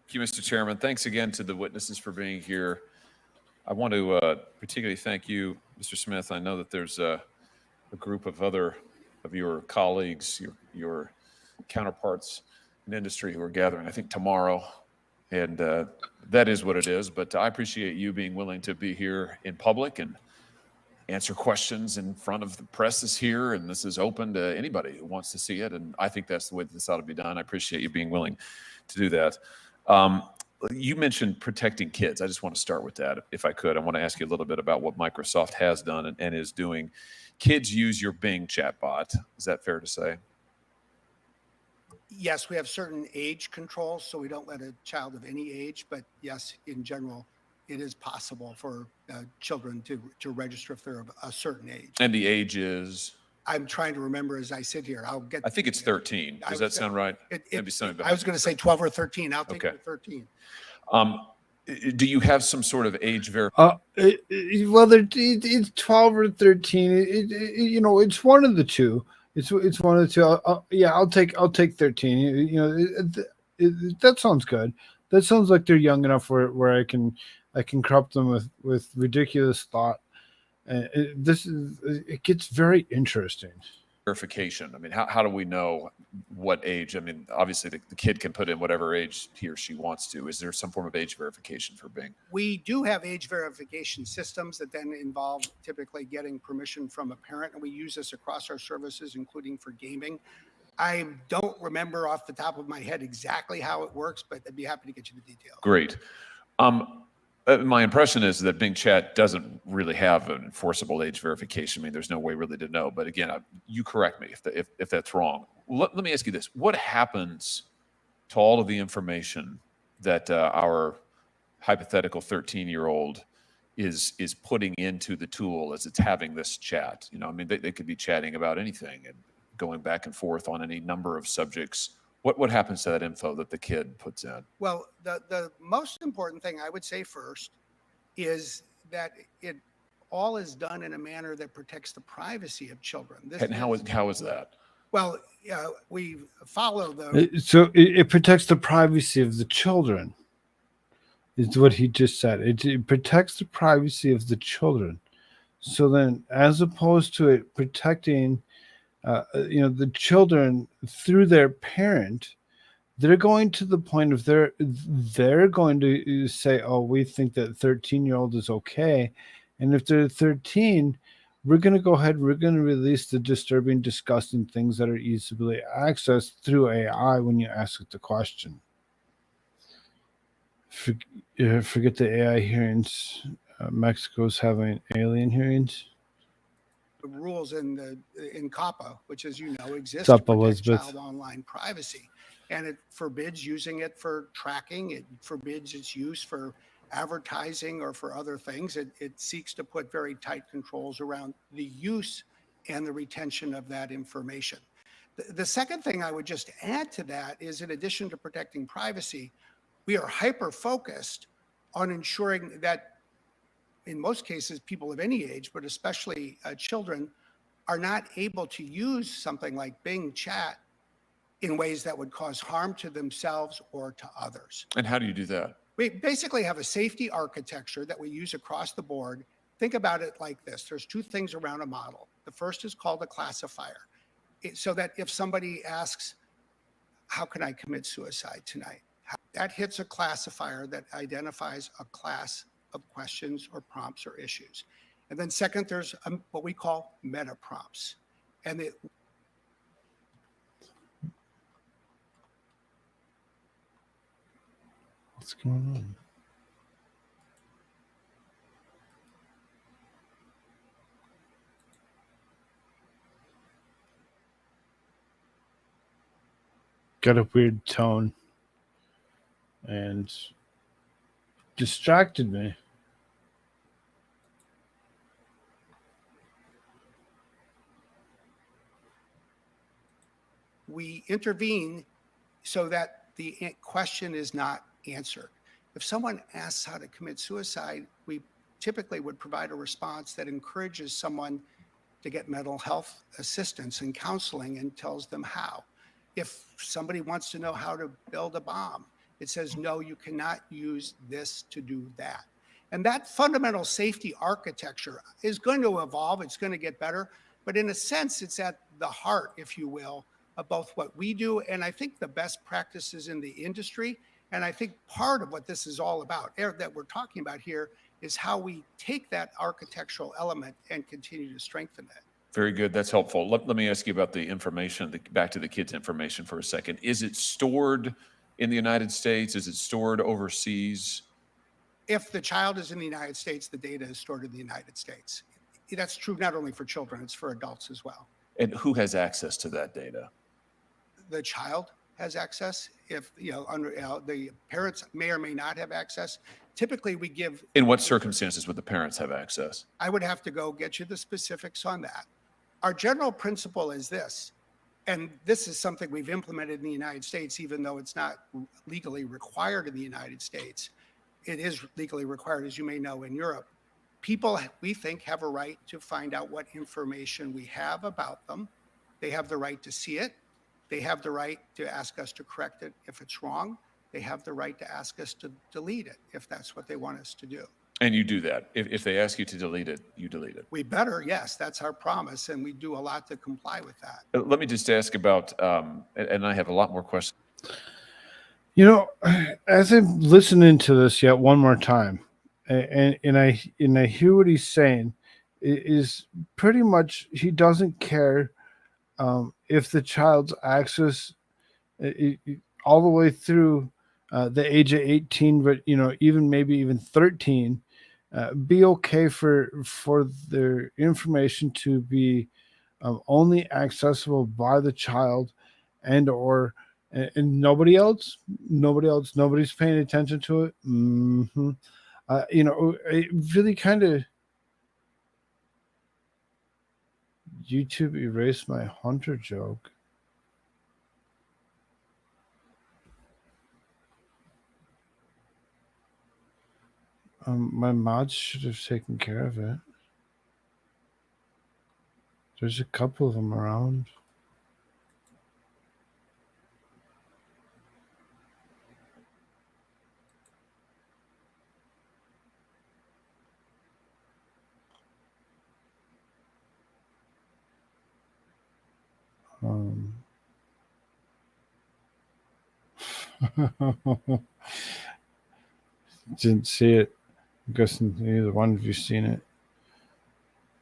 Thank you, Mr. Chairman. Thanks again to the witnesses for being here. I want to particularly thank you, Mr. Smith. I know that there's a group of other of your colleagues, your counterparts in industry, who are gathering, I think, tomorrow. And that is what it is. But I appreciate you being willing to be here in public and answer questions in front of the press is here, and this is open to anybody who wants to see it. And I think that's the way that this ought to be done. I appreciate you being willing to do that. You mentioned protecting kids. I just want to start with that, if I could. I want to ask you a little bit about what Microsoft has done and is doing. Kids use your Bing chatbot. Is that fair to say? Yes, we have certain age controls, so we don't let a child of any age. But yes, in general, it is possible for children to register if they're of a certain age. And the age is? I'm trying to remember as I sit here. I think it's 13. Does that sound right? I was going to say 12 or 13. I'll take it to 13. Do you have some sort of age verification? Well, it's 12 or 13. It's one of the two. It's one of the two. I'll take 13. That sounds good. That sounds like they're young enough where I can corrupt them with ridiculous thought. It gets very interesting. Verification. I mean, how do we know what age? I mean, obviously the kid can put in whatever age he or she wants to. Is there some form of age verification for Bing? We do have age verification systems that then involve typically getting permission from a parent, and we use this across our services, including for gaming. I don't remember off the top of my head exactly how it works, but I'd be happy to get you the details. Great. My impression is that Bing Chat doesn't really have an enforceable age verification. I mean, there's no way really to know. But again, you correct me if that's wrong. Let me ask you this: what happens to all of the information that our hypothetical 13-year-old is putting into the tool as it's having this chat? You know, I mean, they could be chatting about anything and going back and forth on any number of subjects. What happens to that info that the kid puts in? Well, the most important thing I would say first is that it all is done in a manner that protects the privacy of children. And how is that? Well, we follow the. So it protects the privacy of the children, is what he just said. It protects the privacy of the children. So then, as opposed to it protecting, the children through their parent, they're going to the point of they're going to say, oh, we think that 13-year-old is okay. And if they're 13, we're going to go ahead, we're going to release the disturbing, disgusting things that are easily accessed through AI when you ask it the question. Forget the AI hearings. Mexico's having alien hearings. Rules in COPPA, which, as you know, exists What's to up, protect Elizabeth? child online privacy, and it forbids using it for tracking. It forbids its use for advertising or for other things. It seeks to put very tight controls around the use and the retention of that information. The second thing I would just add to that is, in addition to protecting privacy, we are hyper-focused on ensuring that, in most cases, people of any age, but especially children, are not able to use something like Bing Chat in ways that would cause harm to themselves or to others. And how do you do that? We basically have a safety architecture that we use across the board. Think about it like this. There's two things around a model. The first is called a classifier, so that if somebody asks, how can I commit suicide tonight? That hits a classifier that identifies a class of questions or prompts or issues. And then second, there's what we call meta prompts. And What's going on? Got a weird tone and distracted me. we intervene so that the question is not answered. If someone asks how to commit suicide, we typically would provide a response that encourages someone to get mental health assistance and counseling and tells them how. If somebody wants to know how to build a bomb, it says, no, you cannot use this to do that. And that fundamental safety architecture is going to evolve. It's going to get better. But in a sense, it's at the heart, if you will, of both what we do and I think the best practices in the industry. And I think part of what this is all about, that we're talking about here, is how we take that architectural element and continue to strengthen it. Very good. That's helpful. Let me ask you about the information, back to the kids' information for a second. Is it stored in the United States? Is it stored overseas? If the child is in the United States, the data is stored in the United States. That's true not only for children, it's for adults as well. And who has access to that data? The child has access. If the parents may or may not have access. Typically, we give. In what circumstances would the parents have access? I would have to go get you the specifics on that. Our general principle is this, and this is something we've implemented in the United States, even though it's not legally required in the United States. It is legally required, as you may know, in Europe. People, we think, have a right to find out what information we have about them. They have the right to see it. They have the right to ask us to correct it if it's wrong. They have the right to ask us to delete it if that's what they want us to do. And you do that. If they ask you to delete it, you delete it. We better, yes, that's our promise, and we do a lot to comply with that. Let me just ask about, and I have a lot more questions. You know, as I'm listening to this yet one more time, and I hear what he's saying, is pretty much he doesn't care if the child's access all the way through the age of 18, but even maybe even 13, be okay for their information to be only accessible by the child and nobody's paying attention to it. It really kind of YouTube erased my hunter joke. My mods should have taken care of it. There's a couple of them around. Didn't see it. I'm guessing either one of you seen it.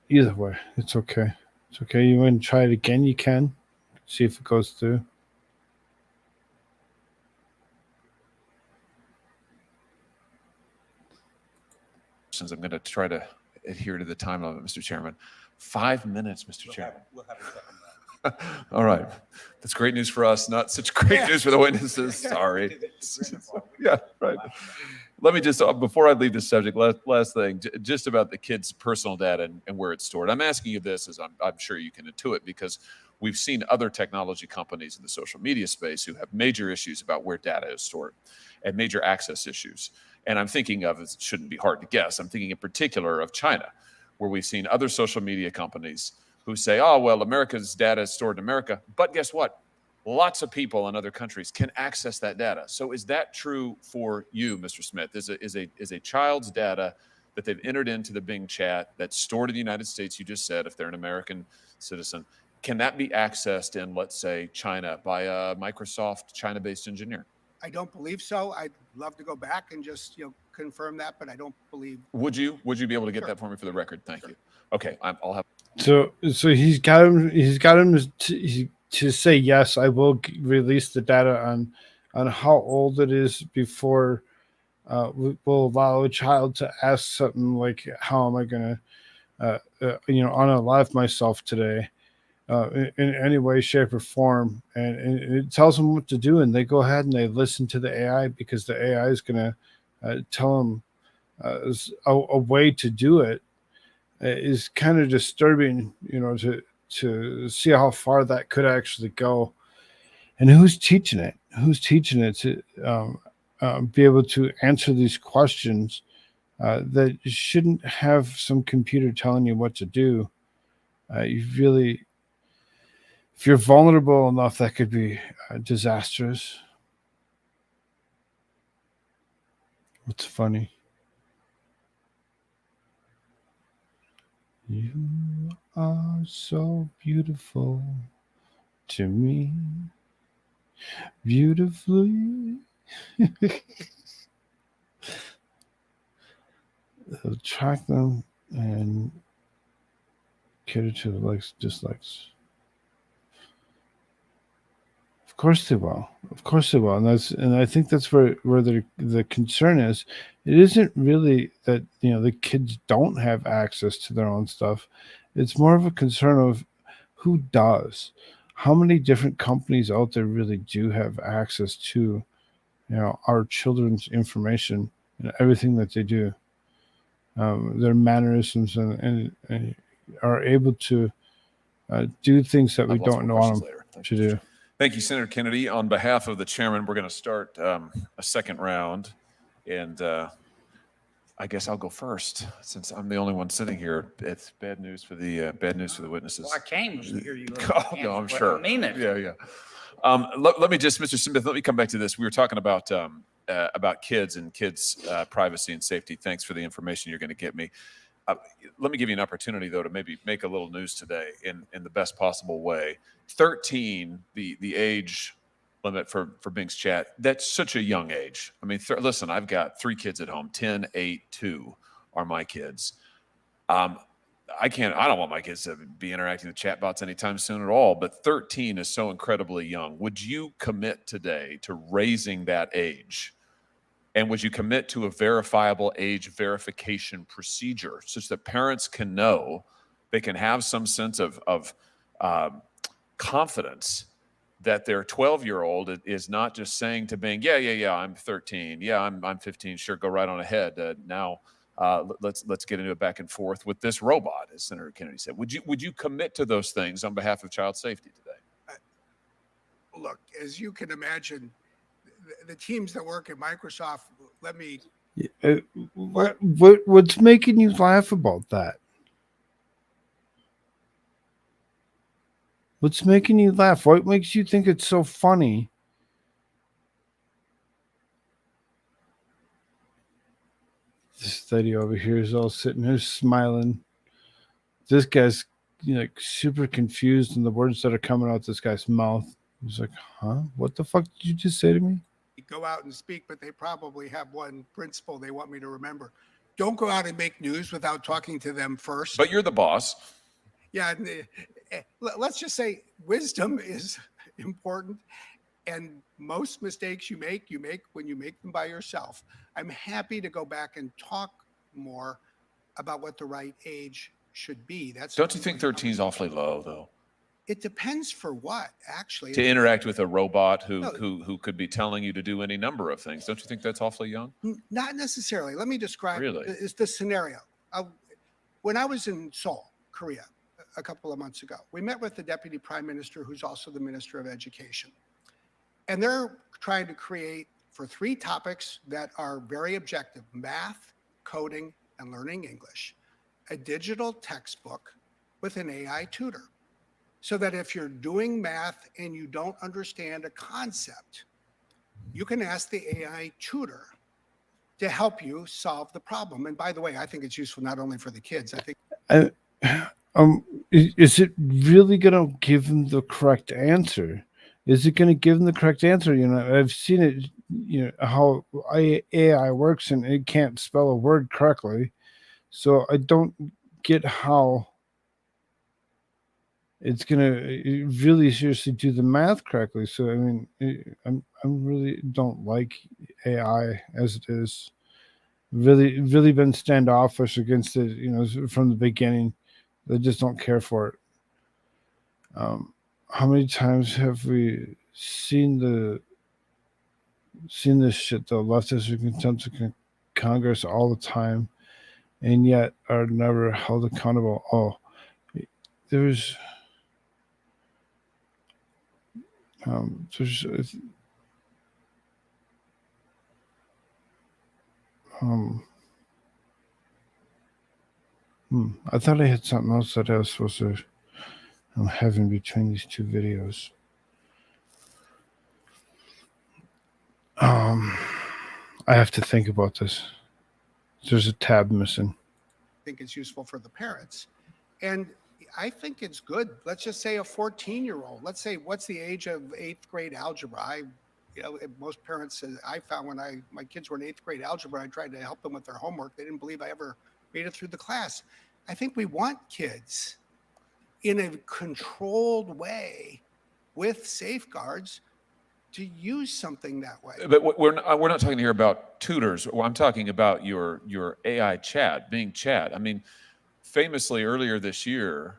Either way, it's okay. It's okay. You want to try it again? You can. See if it goes through. Since I'm going to try to adhere to the time limit, Mr. Chairman. 5 minutes, Mr. Chairman. We'll have a second round. All right. That's great news for us. Not such great news for the witnesses. Sorry. Yeah, right. Let me just, before I leave this subject, last thing, just about the kids' personal data and where it's stored. I'm asking you this, as I'm sure you can intuit, because we've seen other technology companies in the social media space who have major issues about where data is stored and major access issues. And I'm thinking of, it shouldn't be hard to guess, I'm thinking in particular of China, where we've seen other social media companies who say, oh, well, America's data is stored in America. But guess what? Lots of people in other countries can access that data. So is that true for you, Mr. Smith? Is a child's data that they've entered into the Bing chat that's stored in the United States, you just said, if they're an American citizen, can that be accessed in, let's say, China by a Microsoft China-based engineer? I don't believe so. I'd love to go back and just confirm that, but I don't believe. Would you be able to get that for me for the record? Thank you. Okay, I'll have. So he's got him to say yes. I will release the data on how old it is before we'll allow a child to ask something like, "How am I going to, unalive myself today?" In any way, shape, or form, and it tells them what to do, and they go ahead and they listen to the AI because the AI is going to tell them a way to do it. Is kind of disturbing, to see how far that could actually go, and who's teaching it? Who's teaching it to be able to answer these questions that shouldn't have some computer telling you what to do? You really. If you're vulnerable enough, that could be disastrous. What's funny? You are so beautiful to me. Beautifully. They'll track them and cater to the likes, dislikes. Of course they will. Of course they will. And I think that's where the concern is. It isn't really that the kids don't have access to their own stuff. It's more of a concern of who does. How many different companies out there really do have access to our children's information and everything that they do, their mannerisms, and are able to do things that we don't know on them to do. Thank you, Senator Kennedy. On behalf of the chairman, we're going to start a second round, and I guess I'll go first since I'm the only one sitting here. It's bad news for the witnesses. Well, I came to hear you. Oh, no, I'm sure. I mean it. Yeah. Let me just, Mr. Smith, let me come back to this. We were talking about kids and kids' privacy and safety. Thanks for the information you're going to get me. Let me give you an opportunity, though, to maybe make a little news today in the best possible way. 13, the age limit for Bing's chat, that's such a young age. I mean, listen, I've got 3 kids at home, 10, 8, 2 are my kids. I don't want my kids to be interacting with chatbots anytime soon at all, but 13 is so incredibly young. Would you commit today to raising that age And would you commit to a verifiable age verification procedure such that parents can know, they can have some sense of confidence that their 12-year-old is not just saying to Bing, yeah, I'm 13. Yeah, I'm 15. Sure, go right on ahead. Now let's get into it back and forth with this robot, as Senator Kennedy said. Would you commit to those things on behalf of child safety today? Look, as you can imagine, the teams that work at Microsoft, let me. What's making you laugh about that? What's making you laugh? What makes you think it's so funny? This lady over here is all sitting here smiling. This guy's like super confused, and the words that are coming out this guy's mouth. He's like, huh? What the fuck did you just say to me? Go out and speak, but they probably have one principle they want me to remember. Don't go out and make news without talking to them first. But you're the boss. Yeah, let's just say wisdom is important, and most mistakes you make when you make them by yourself. I'm happy to go back and talk more about what the right age should be. Don't you think 13 is awfully low, though? It depends for what, actually. To interact with a robot who could be telling you to do any number of things. Don't you think that's awfully young? Not necessarily. Let me describe the scenario. When I was in Seoul, Korea, a couple of months ago, we met with the Deputy Prime Minister, who's also the Minister of Education. And they're trying to create, for 3 topics that are very objective, math, coding, and learning English, a digital textbook with an AI tutor. So that if you're doing math and you don't understand a concept, you can ask the AI tutor to help you solve the problem. And by the way, I think it's useful not only for the kids. I think. Is it really going to give them the correct answer? Is it going to give them the correct answer? You know, I've seen it. You know how AI works, and it can't spell a word correctly. So I don't get how it's gonna really seriously do the math correctly. So I mean, I really don't like AI as it is. Really been standoffish against it. You know, from the beginning, they just don't care for it. How many times have we seen this shit? The leftists are contempt of Congress all the time, and yet are never held accountable. Oh, there's. I thought I had something else that I was supposed to have in between these 2 videos. I have to think about this. There's a tab missing. I think it's useful for the parents. And I think it's good. Let's just say a 14-year-old. Let's say, what's the age of 8th grade algebra? Most parents, I found when my kids were in 8th grade algebra, I tried to help them with their homework. They didn't believe I ever made it through the class. I think we want kids in a controlled way with safeguards to use something that way. But we're not talking here about tutors. I'm talking about your AI chat, Bing chat. I mean, famously earlier this year,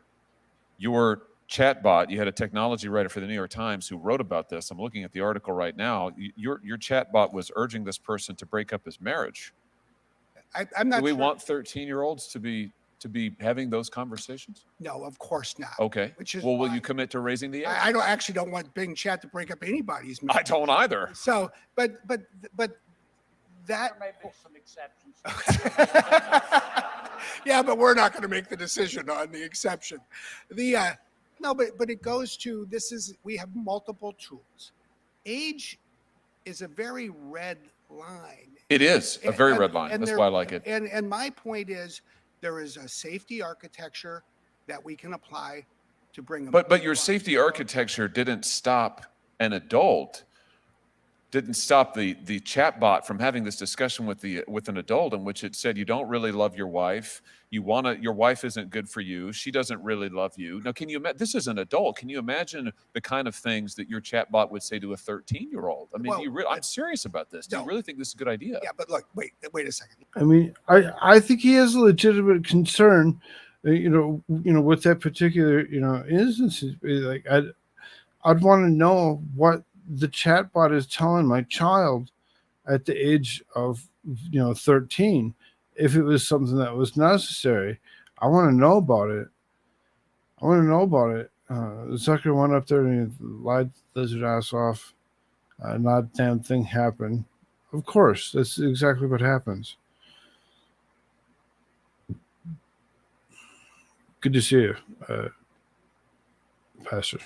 your chatbot, you had a technology writer for the New York Times who wrote about this. I'm looking at the article right now. Your chatbot was urging this person to break up his marriage. I'm not. Do we sure. want 13-year-olds to be having those conversations? No, of course not. Okay. Which is well, will you commit to raising the age? I don't want Bing Chat to break up anybody's marriage. I don't either. So, but that There may be some exceptions. Yeah, but we're not going to make the decision on the exception. No, but it goes to we have multiple tools. Age is a very red line. It is a very red line. That's why I like it. And my point is, there is a safety architecture that we can apply to bring them. But your safety architecture didn't stop an adult didn't stop the chatbot from having this discussion with an adult in which it said, you don't really love your wife. Your wife isn't good for you. She doesn't really love you. Now, can you imagine, this is an adult. Can you imagine the kind of things that your chatbot would say to a 13-year-old? I mean, Well, I'm serious about this. Do you no. really think this is a good idea? Yeah, but look, wait a second. I mean, I think he has a legitimate concern, with that particular, instance. Like, I'd want to know what the chatbot is telling my child at the age of 13. If it was something that was necessary, I want to know about it. The sucker went up there and he lied lizard ass off. Not a damn thing happened. Of course, that's exactly what happens. Good to see you, Pastor.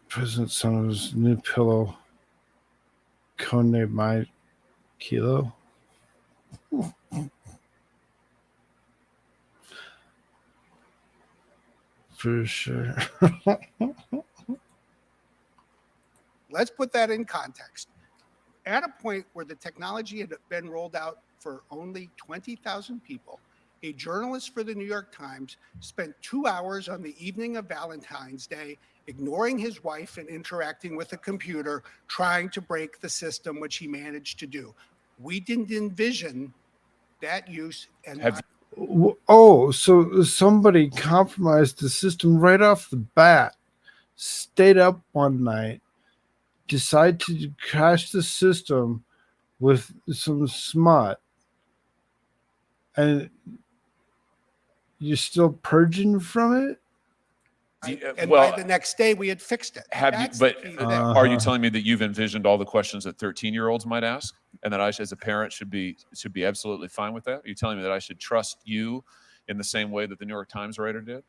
President Son's new pillow, codename My Kilo. For sure. Let's put that in context. At a point where the technology had been rolled out for only 20,000 people, a journalist for the New York Times spent 2 hours on the evening of Valentine's Day ignoring his wife and interacting with a computer, trying to break the system, which he managed to do. We didn't envision that use. And Oh, so somebody compromised the system right off the bat, stayed up one night, decided to crash the system with some smut, and you're still purging from it? And by the next day, we had fixed it. Are you telling me that you've envisioned all the questions that 13-year-olds might ask, and that I, as a parent, should be absolutely fine with that? Are you telling me that I should trust you in the same way that the New York Times writer did?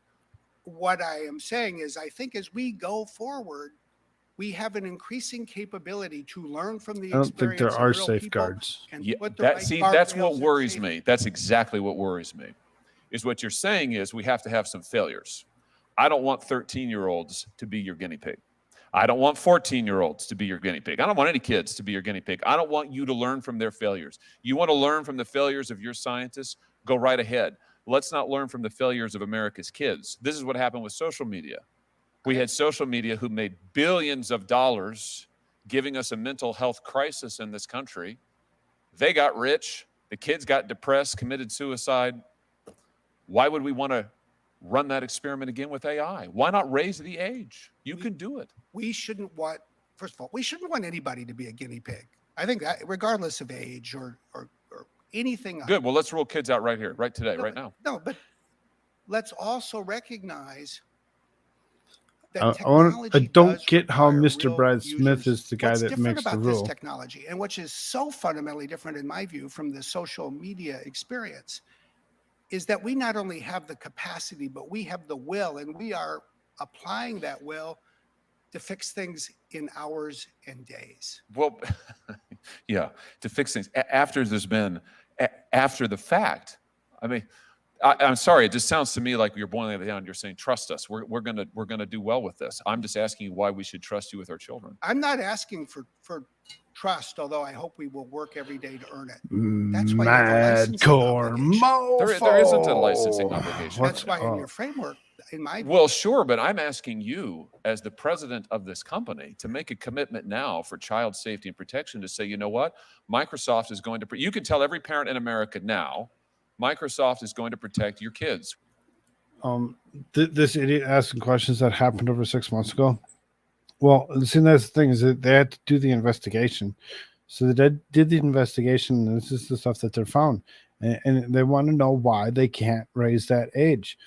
What I am saying is, I think as we go forward, we have an increasing capability to learn from the experience. I don't think there are safeguards. That's what worries me. That's exactly what worries me. Is what you're saying is we have to have some failures. I don't want 13-year-olds to be your guinea pig. I don't want 14-year-olds to be your guinea pig. I don't want any kids to be your guinea pig. I don't want you to learn from their failures. You want to learn from the failures of your scientists? Go right ahead. Let's not learn from the failures of America's kids. This is what happened with social media. We had social media who made billions of dollars giving us a mental health crisis in this country. They got rich. The kids got depressed, committed suicide. Why would we want to run that experiment again with AI? Why not raise the age? You can do it. We shouldn't want, first of all, we shouldn't want anybody to be a guinea pig. I think that regardless of age or anything else. Good. Well, let's roll kids out right here, right today, right now. No, but let's also recognize that I don't get how Mr. Brad Smith is the guy that makes the rule. This technology, and which is so fundamentally different in my view from the social media experience, is that we not only have the capacity, but we have the will, and we are applying that will to fix things in hours and days. Well, yeah, to fix things after the fact. I mean, I'm sorry. It just sounds to me like you're boiling it down. You're saying, trust us. We're gonna do well with this. I'm just asking you why we should trust you with our children. I'm not asking for trust, although I hope we will work every day to earn it. That's why there isn't a licensing obligation. That's why in your framework, in my view. Well, sure, but I'm asking you as the president of this company to make a commitment now for child safety and protection to say, you know what, Microsoft is going to, you can tell every parent in America now, Microsoft is going to protect your kids. This idiot asking questions that happened over 6 months ago. Well, see, that's the thing is that they had to do the investigation. So they did the investigation, and this is the stuff that they're found. And they want to know why they can't raise that age.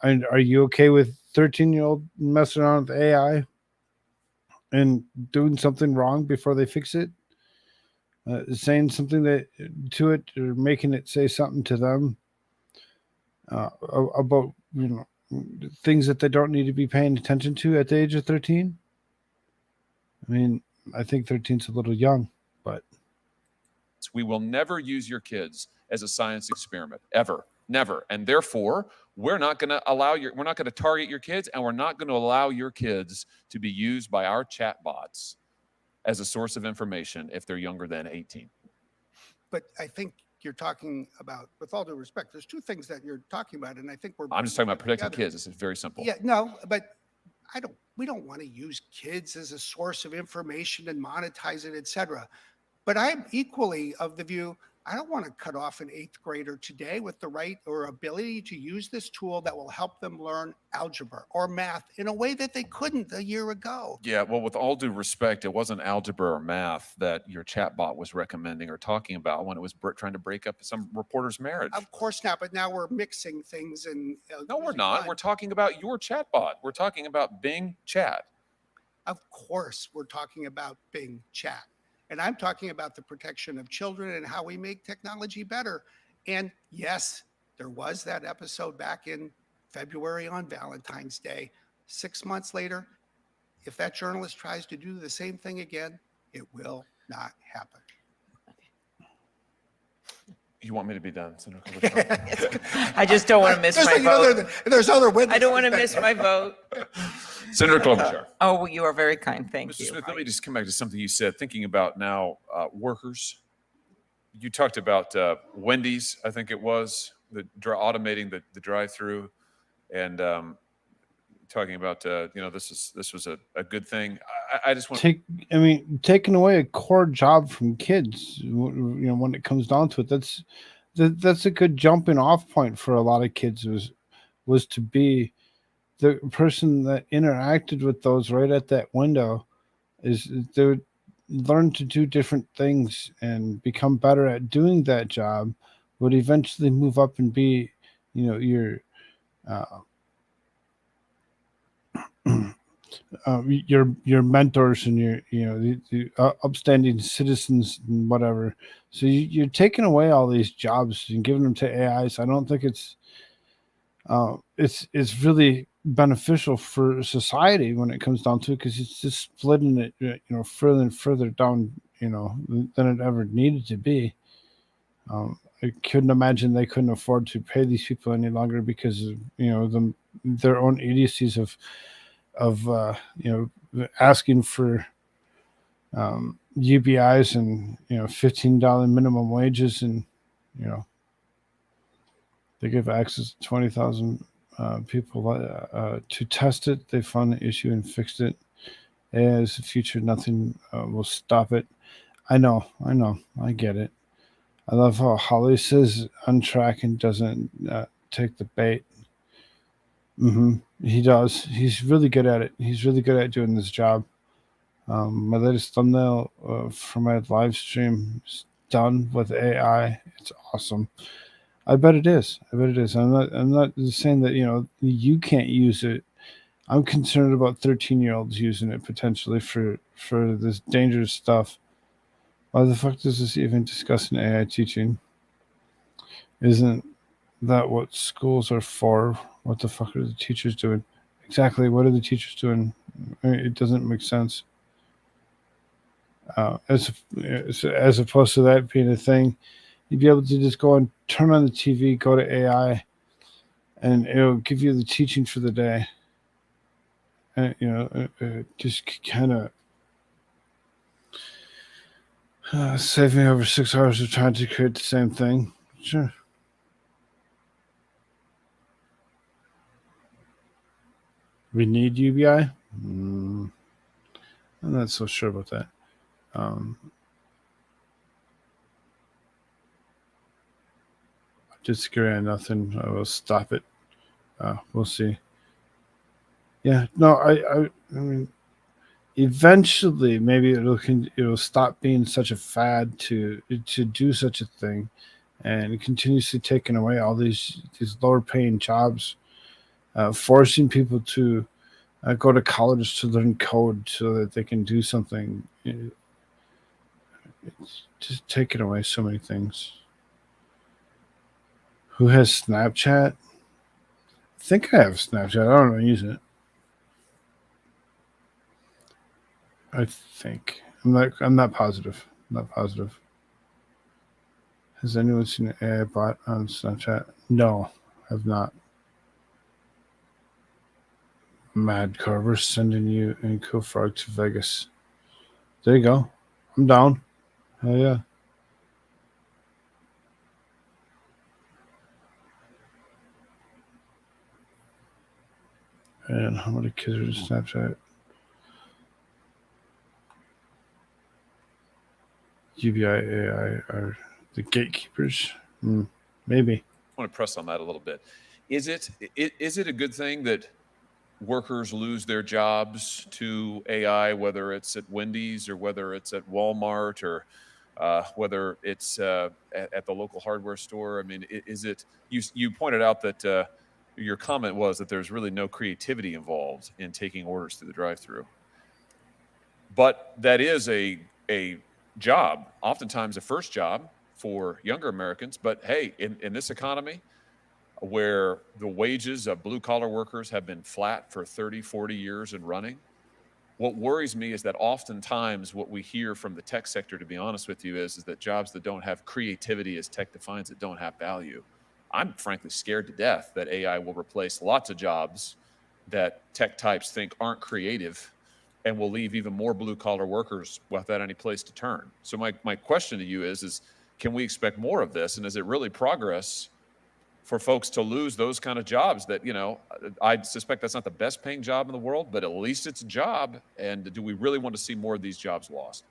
And are you okay with 13-year-old messing around with AI and doing something wrong before they fix it? Saying something to it or making it say something to them about things that they don't need to be paying attention to at the age of 13? I mean, I think 13's a little young, but we will never use your kids as a science experiment, ever. Never. And therefore, we're not going to target your kids, and we're not going to allow your kids to be used by our chatbots as a source of information if they're younger than 18. But I think you're talking about, with all due respect, there's two things that you're talking about, and I think I'm just talking about protecting together. kids. This is very simple. Yeah, no, but we don't want to use kids as a source of information and monetize it, et cetera. But I'm equally of the view, I don't want to cut off an 8th grader today with the right or ability to use this tool that will help them learn algebra or math in a way that they couldn't a year ago. Yeah, well, with all due respect, it wasn't algebra or math that your chatbot was recommending or talking about when it was trying to break up some reporter's marriage. Of course not, but now we're mixing things and no, we're not. We're talking about your chatbot. We're talking about Bing Chat. Of course, we're talking about Bing Chat. And I'm talking about the protection of children and how we make technology better. And yes, there was that episode back in February on Valentine's Day. 6 months later, if that journalist tries to do the same thing again, it will not happen. You want me to be done, Senator Koolfrogg? I just don't want to miss my vote. There's other witnesses. I don't want to miss my vote. Senator Klobuchar. Oh, you are very kind. Thank Mr. you. Smith, let me just come back to something you said, thinking about now workers. You talked about Wendy's, I think it was, automating the drive-through, and talking about this was a good thing. I just want taking away a core job from kids, when it comes down to it, that's a good jumping off point for a lot of kids was to be the person that interacted with those right at that window. Is they would learn to do different things and become better at doing that job, would eventually move up and be your mentors and the upstanding citizens and whatever. So you're taking away all these jobs and giving them to AIs. I don't think it's really beneficial for society when it comes down to it, because it's just splitting it further and further down than it ever needed to be. I couldn't imagine they couldn't afford to pay these people any longer because of their own idiocies of asking for UBIs and $15 minimum wages, and they give access to 20,000 people to test it. They found the issue and fixed it. As the future, nothing will stop it. I know, I get it. I love how Hawley says on track and doesn't take the bait. He does. He's really good at it. He's really good at doing this job. My latest thumbnail for my live stream is done with AI. It's awesome. I bet it is. I'm not saying that you can't use it. I'm concerned about 13-year-olds using it potentially for this dangerous stuff. Why the fuck does this even discuss an AI teaching? Isn't that what schools are for? What the fuck are the teachers doing? Exactly. What are the teachers doing? It doesn't make sense. As opposed to that being a thing, you'd be able to just go and turn on the TV, go to AI, and it'll give you the teaching for the day. And just kind of save me over 6 hours of trying to create the same thing. Sure. We need UBI? I'm not so sure about that. I disagree on nothing. I will stop it. We'll see. Yeah, no, I mean, eventually maybe it'll stop being such a fad to do such a thing, and continuously taking away all these lower paying jobs, forcing people to go to college to learn code so that they can do something. It's just taking away so many things. Who has Snapchat? I think I have Snapchat. I don't know, use it. I think I'm not positive. Has anyone seen an AI bot on Snapchat? No, have not. Mad Carver sending you and Koolfrogg to Vegas. There you go. I'm down. Hell yeah. And how many kids are in Snapchat? UBI AI are the gatekeepers? Maybe. I want to press on that a little bit. Is it a good thing that workers lose their jobs to AI, whether it's at Wendy's or whether it's at Walmart or whether it's at the local hardware store? I mean, is it? You pointed out that your comment was that there's really no creativity involved in taking orders through the drive-through, but that is a job, oftentimes a first job for younger Americans. But hey, in this economy, where the wages of blue-collar workers have been flat for 30, 40 years and running, what worries me is that oftentimes what we hear from the tech sector, to be honest with you, is that jobs that don't have creativity, as tech defines it, don't have value. I'm frankly scared to death that AI will replace lots of jobs that tech types think aren't creative and will leave even more blue-collar workers without any place to turn. So my question to you is can we expect more of this? And is it really progress for folks to lose those kind of jobs that, I suspect that's not the best paying job in the world, but at least it's a job. And do we really want to see more of these jobs lost?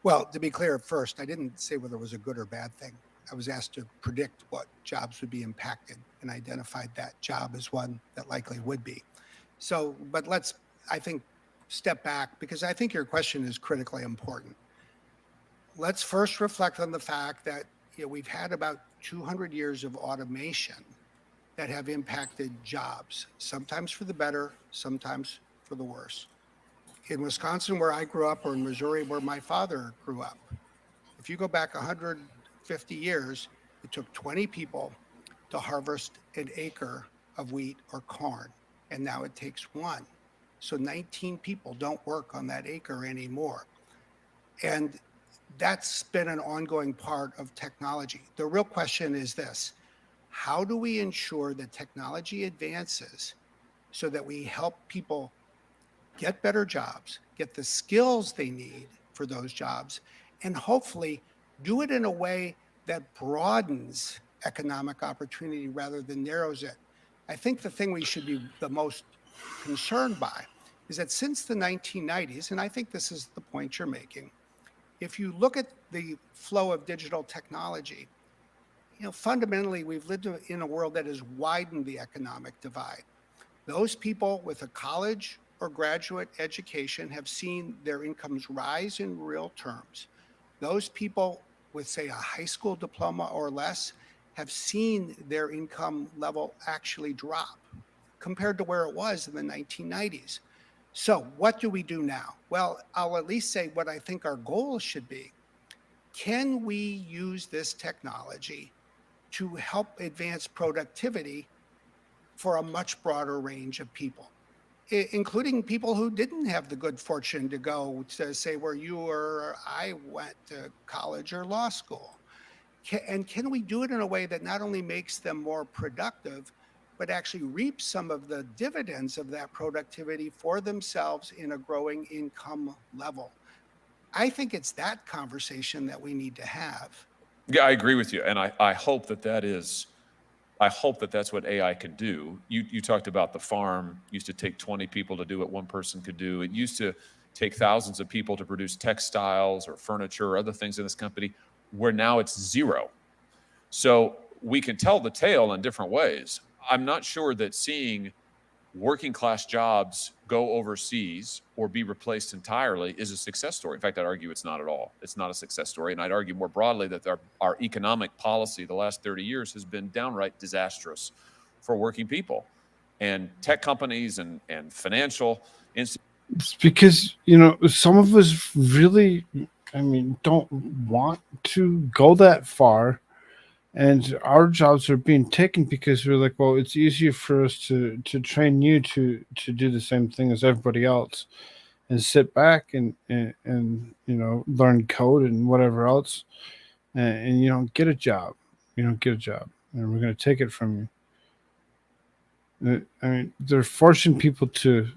Well, to be clear, first, I didn't say whether it was a good or bad thing. I was asked to predict what jobs would be impacted and identified that job as one that likely would be. So, but let's, I think, step back because I think your question is critically important. Let's first reflect on the fact that we've had about 200 years of automation that have impacted jobs, sometimes for the better, sometimes for the worse. In Wisconsin, where I grew up, or in Missouri, where my father grew up, if you go back 150 years, it took 20 people to harvest an acre of wheat or corn, and now it takes one. So 19 people don't work on that acre anymore. And that's been an ongoing part of technology. The real question is this: how do we ensure that technology advances so that we help people get better jobs, get the skills they need for those jobs, and hopefully do it in a way that broadens economic opportunity rather than narrows it? I think the thing we should be the most concerned by is that since the 1990s, and I think this is the point you're making, if you look at the flow of digital technology, fundamentally, we've lived in a world that has widened the economic divide. Those people with a college or graduate education have seen their incomes rise in real terms. Those people with, say, a high school diploma or less have seen their income level actually drop compared to where it was in the 1990s. So what do we do now? Well, I'll at least say what I think our goal should be. Can we use this technology to help advance productivity for a much broader range of people, including people who didn't have the good fortune to go to, say, where you or I went to college or law school? And can we do it in a way that not only makes them more productive, but actually reap some of the dividends of that productivity for themselves in a growing income level? I think it's that conversation that we need to have. Yeah, I agree with you. And I hope that's what AI can do. You talked about the farm used to take 20 people to do what one person could do. It used to take thousands of people to produce textiles or furniture or other things in this company, where now it's zero. So we can tell the tale in different ways. I'm not sure that seeing working class jobs go overseas or be replaced entirely is a success story. In fact, I'd argue it's not at all. It's not a success story. And I'd argue more broadly that our economic policy the last 30 years has been downright disastrous for working people. And tech companies and financial institutions. It's because, some of us really, don't want to go that far. And our jobs are being taken because we're like, well, it's easier for us to train you to do the same thing as everybody else and sit back and learn code and whatever else. and you don't get a job. You don't get a job, and we're going to take it from you. I mean, they're forcing people to,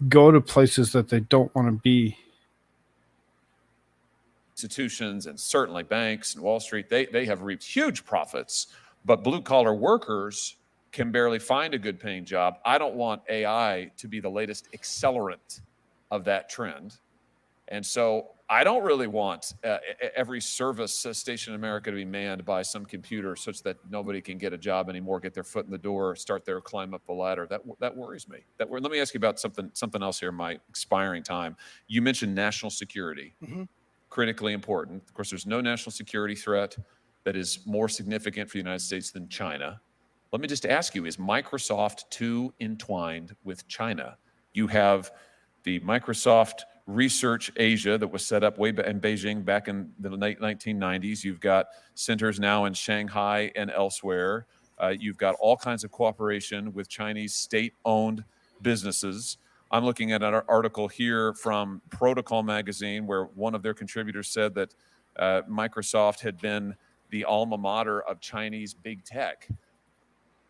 go to places that they don't want to be. Institutions and certainly banks and Wall Street, they have reaped huge profits, but blue collar workers can barely find a good paying job. I don't want AI to be the latest accelerant of that trend. And so I don't really want every service station in America to be manned by some computer such that nobody can get a job anymore, get their foot in the door, start their climb up the ladder. That worries me. Let me ask you about something else here in my expiring time. You mentioned national security. Mm-hmm. Critically important. Of course, there's no national security threat that is more significant for the United States than China. Let me just ask you, is Microsoft too entwined with China? You have the Microsoft Research Asia that was set up way in Beijing back in the late 1990s. You've got centers now in Shanghai and elsewhere. You've got all kinds of cooperation with Chinese state-owned businesses. I'm looking at an article here from Protocol magazine where one of their contributors said that Microsoft had been the alma mater of Chinese big tech.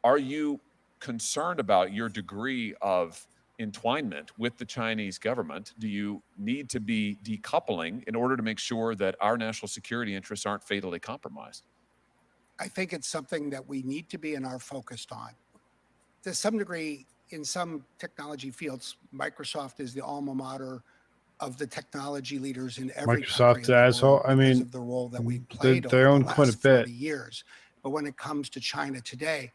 Are you concerned about your degree of entwinement with the Chinese government? Do you need to be decoupling in order to make sure that our national security interests aren't fatally compromised? I think it's something that we need to be and are focused on. To some degree, in some technology fields, Microsoft is the alma mater of the technology leaders in every Microsoft, country in the asshole. world I because mean, of the role that we played they over own the quite a last bit. 40 years. But when it comes to China today,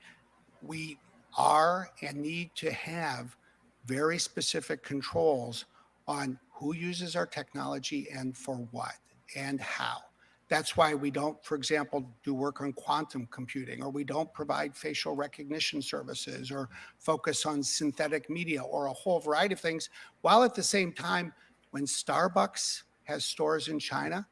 we are and need to have very specific controls on who uses our technology and for what and how. That's why we don't, for example, do work on quantum computing, or we don't provide facial recognition services or focus on synthetic media or a whole variety of things, while at the same time, when Starbucks has stores in China,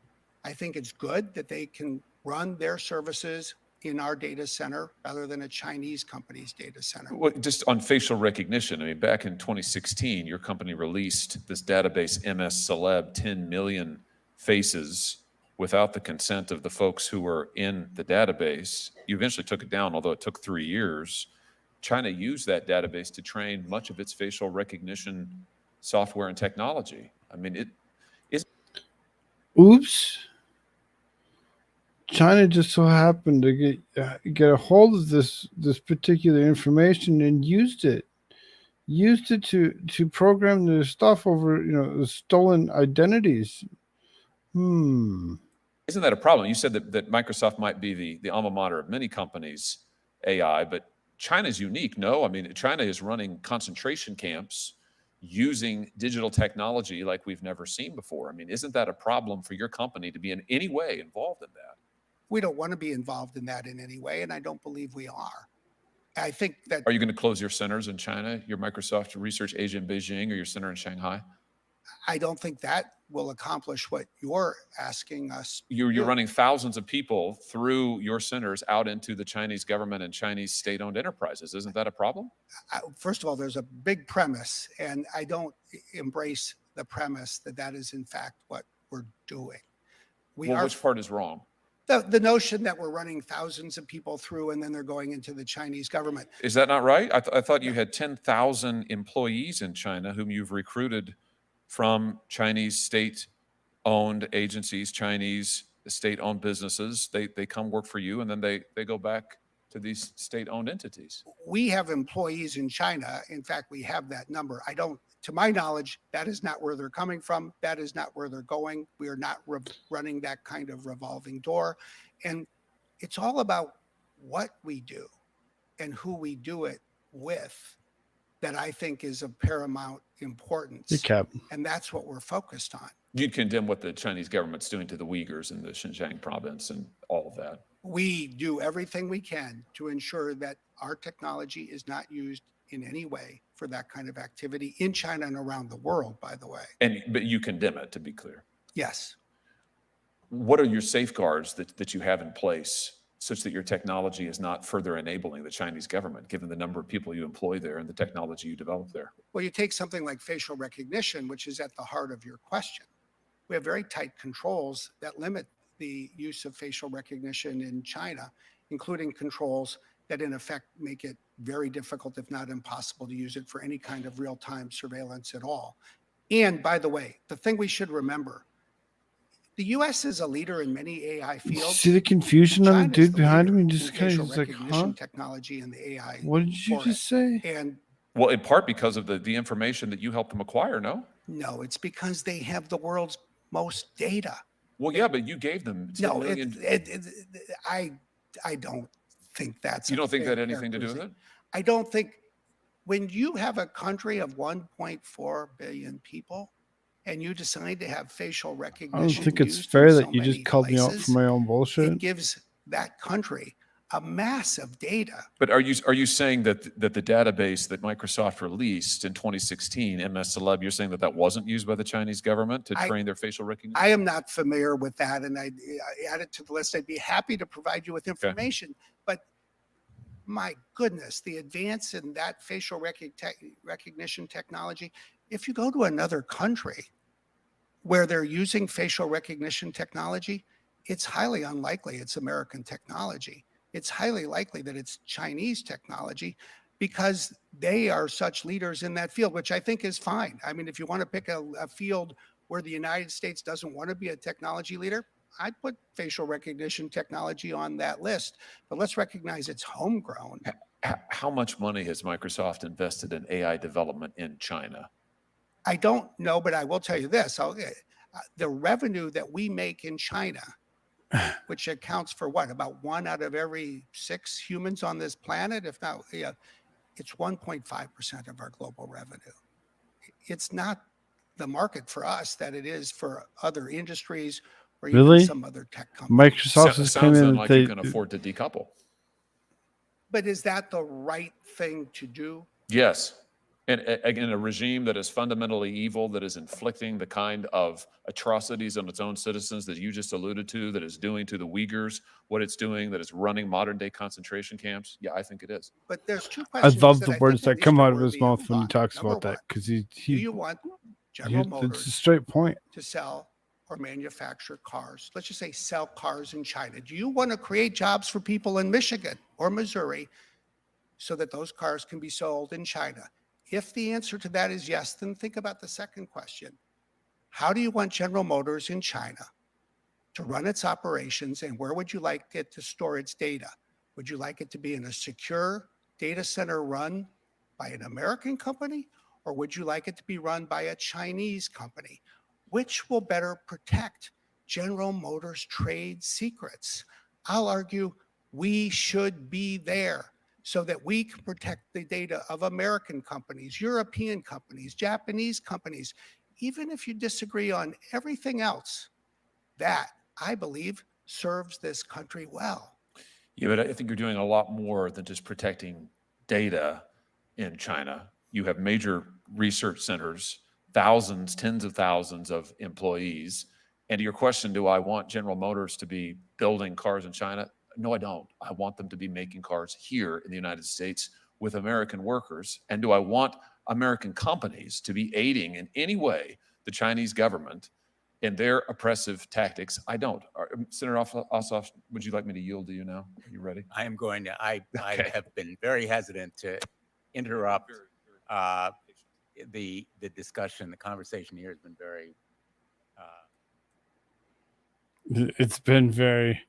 I think it's good that they can run their services in our data center rather than a Chinese company's data center. Well, just on facial recognition, I mean, back in 2016, your company released this database, MS Celeb, 10 million faces without the consent of the folks who were in the database. You eventually took it down, although it took 3 years. China used that database to train much of its facial recognition software and technology. I mean, it is. Oops. China just so happened to get a hold of this particular information and used it to program their stuff over the stolen identities. Isn't that a problem? You said that Microsoft might be the alma mater of many companies' AI, but China's unique, no? I mean, China is running concentration camps using digital technology like we've never seen before. I mean, isn't that a problem for your company to be in any way involved in that? We don't want to be involved in that in any way, and I don't believe we are. I think that. Are you going to close your centers in China, your Microsoft Research Asia in Beijing, or your center in Shanghai? I don't think that will accomplish what you're asking us. You're running thousands of people through your centers out into the Chinese government and Chinese state-owned enterprises. Isn't that a problem? First of all, there's a big premise, and I don't embrace the premise that is in fact what we're doing. Which part is wrong? The notion that we're running thousands of people through and then they're going into the Chinese government. Is that not right? I thought you had 10,000 employees in China whom you've recruited from Chinese state-owned agencies, Chinese state-owned businesses. They come work for you, and then they go back to these state-owned entities. We have employees in China. In fact, we have that number. To my knowledge, that is not where they're coming from. That is not where they're going. We are not running that kind of revolving door. And it's all about what we do and who we do it with that I think is of paramount importance. And that's what we're focused on. You'd condemn what the Chinese government's doing to the Uyghurs in the Xinjiang province and all of that. We do everything we can to ensure that our technology is not used in any way for that kind of activity in China and around the world, by the way. But you condemn it, to be clear. Yes. What are your safeguards that you have in place such that your technology is not further enabling the Chinese government, given the number of people you employ there and the technology you develop there? Well, you take something like facial recognition, which is at the heart of your question. We have very tight controls that limit the use of facial recognition in China, including controls that in effect make it very difficult, if not impossible, to use it for any kind of real-time surveillance at all. And by the way, the thing we should remember, the U.S. is a leader in many AI fields. See the confusion on the China is dude the behind leader him? He in just kind facial of is like, recognition huh? technology and the AI. What did you for just it. say? And Well, in part because of the information that you helped them acquire, no? no, it's because they have the world's most data. Well, yeah, but you gave them 10 No, million. I don't think that's. You a don't think fair that had anything to do with it? I don't think when you have a country of 1.4 billion people and you decide to have facial I recognition, don't think it's used fair in that so you just many called me out places, for my own bullshit. it gives that country a mass of data. But are you saying that the database that Microsoft released in 2016, MS Celeb, you're saying that wasn't used by the Chinese government to train their facial recognition? I am not familiar with that, and I add it to the list. I'd be happy to provide you with information, but my goodness, the advance in that facial recognition technology, if you go to another country where they're using facial recognition technology, it's highly unlikely it's American technology. It's highly likely that it's Chinese technology because they are such leaders in that field, which I think is fine. I mean, if you want to pick a field where the United States doesn't want to be a technology leader, I'd put facial recognition technology on that list, but let's recognize it's homegrown. How much money has Microsoft invested in AI development in China? I don't know, but I will tell you this. The revenue that we make in China, which accounts for what, about 1 out of every 6 humans on this planet, if not, it's 1.5% of our global revenue. It's not the market for us that it is for other industries or even some other tech company. Microsoft is sounds claiming like that you can afford to decouple. But is that the right thing to do? Yes. And again, a regime that is fundamentally evil, that is inflicting the kind of atrocities on its own citizens that you just alluded to, that is doing to the Uyghurs what it's doing, that is running modern day concentration camps. Yeah, I think it is. But there's 2 I questions. love that the I words think that at come least are out of his worthy mouth when he thought. talks Number about that, one, because do you want General it's a Motors straight point. to sell or manufacture cars? Let's just say sell cars in China. Do you want to create jobs for people in Michigan or Missouri so that those cars can be sold in China? If the answer to that is yes, then think about the second question. How do you want General Motors in China to run its operations, and where would you like it to store its data? Would you like it to be in a secure data center run by an American company, or would you like it to be run by a Chinese company? Which will better protect General Motors trade secrets? I'll argue we should be there so that we can protect the data of American companies, European companies, Japanese companies. Even if you disagree on everything else, that, I believe, serves this country well. Yeah, but I think you're doing a lot more than just protecting data in China. You have major research centers, thousands, tens of thousands of employees. And to your question, do I want General Motors to be building cars in China? No, I don't. I want them to be making cars here in the United States with American workers. And do I want American companies to be aiding in any way the Chinese government in their oppressive tactics? I don't. Senator Ossoff, would you like me to yield to you now? Are you ready? I am going to. I Okay. have been very hesitant to interrupt the discussion. The conversation here has been very. It's been very,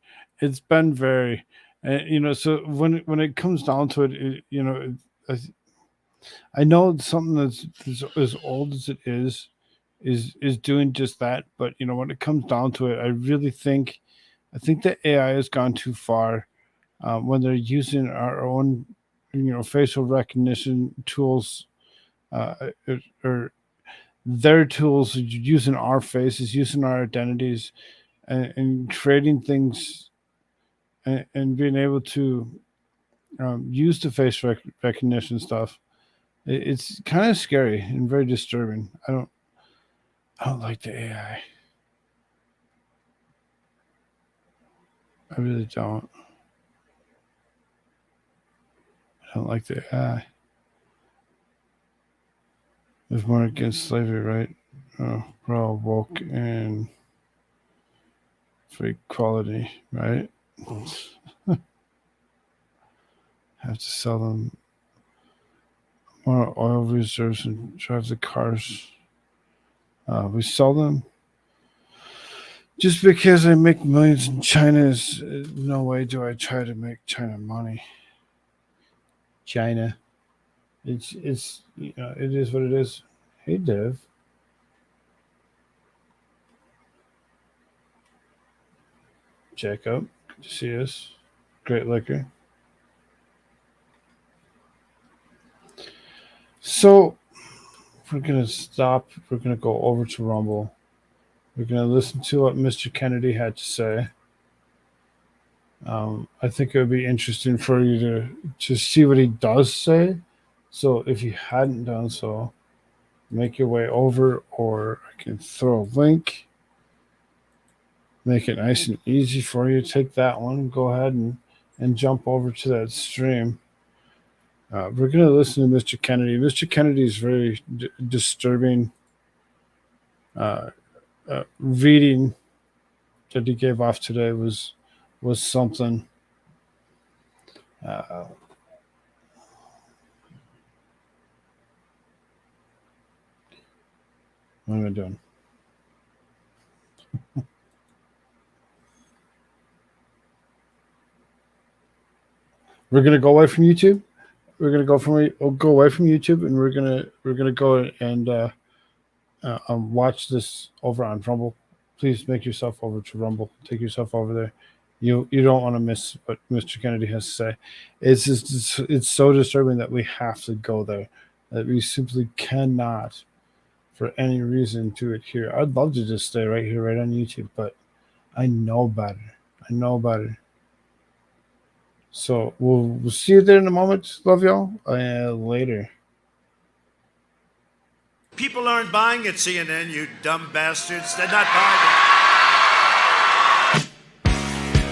so when it comes down to it, I know it's something that's as old as it is doing just that. But when it comes down to it, I really think that AI has gone too far when they're using our own, facial recognition tools, or their tools, using our faces, using our identities, and creating things, and being able to use the face recognition stuff. It's kind of scary and very disturbing. I don't like the AI. I really don't. I don't like the AI. There's more against slavery, right? Oh, we're all woke and for equality, right? Have to sell them more oil reserves and drive the cars. We sell them. Just because I make millions in China is no way do I try to make China money. China. It's it is what it is. Hey, Dev. Jacob, good to see us. Great liquor. So we're gonna stop. We're gonna go over to Rumble. We're gonna listen to what Mr. Kennedy had to say. I think it would be interesting for you to see what he does say. So if you hadn't done so, make your way over, or I can throw a link. Make it nice and easy for you. Take that one. Go ahead and jump over to that stream. We're going to listen to Mr. Kennedy. Mr. Kennedy's very disturbing reading that he gave off today was something. What am I doing? We're gonna go away from YouTube. We're gonna go away from YouTube, and we're gonna go and watch this over on Rumble. Please make yourself over to Rumble. Take yourself over there. You don't want to miss what Mr. Kennedy has to say. It's so disturbing that we have to go there. That we simply cannot, for any reason, do it here. I'd love to just stay right here, right on YouTube, but I know better. So we'll see you there in a moment. Love y'all. Later. People aren't buying at CNN, you dumb bastards. They're not buying it.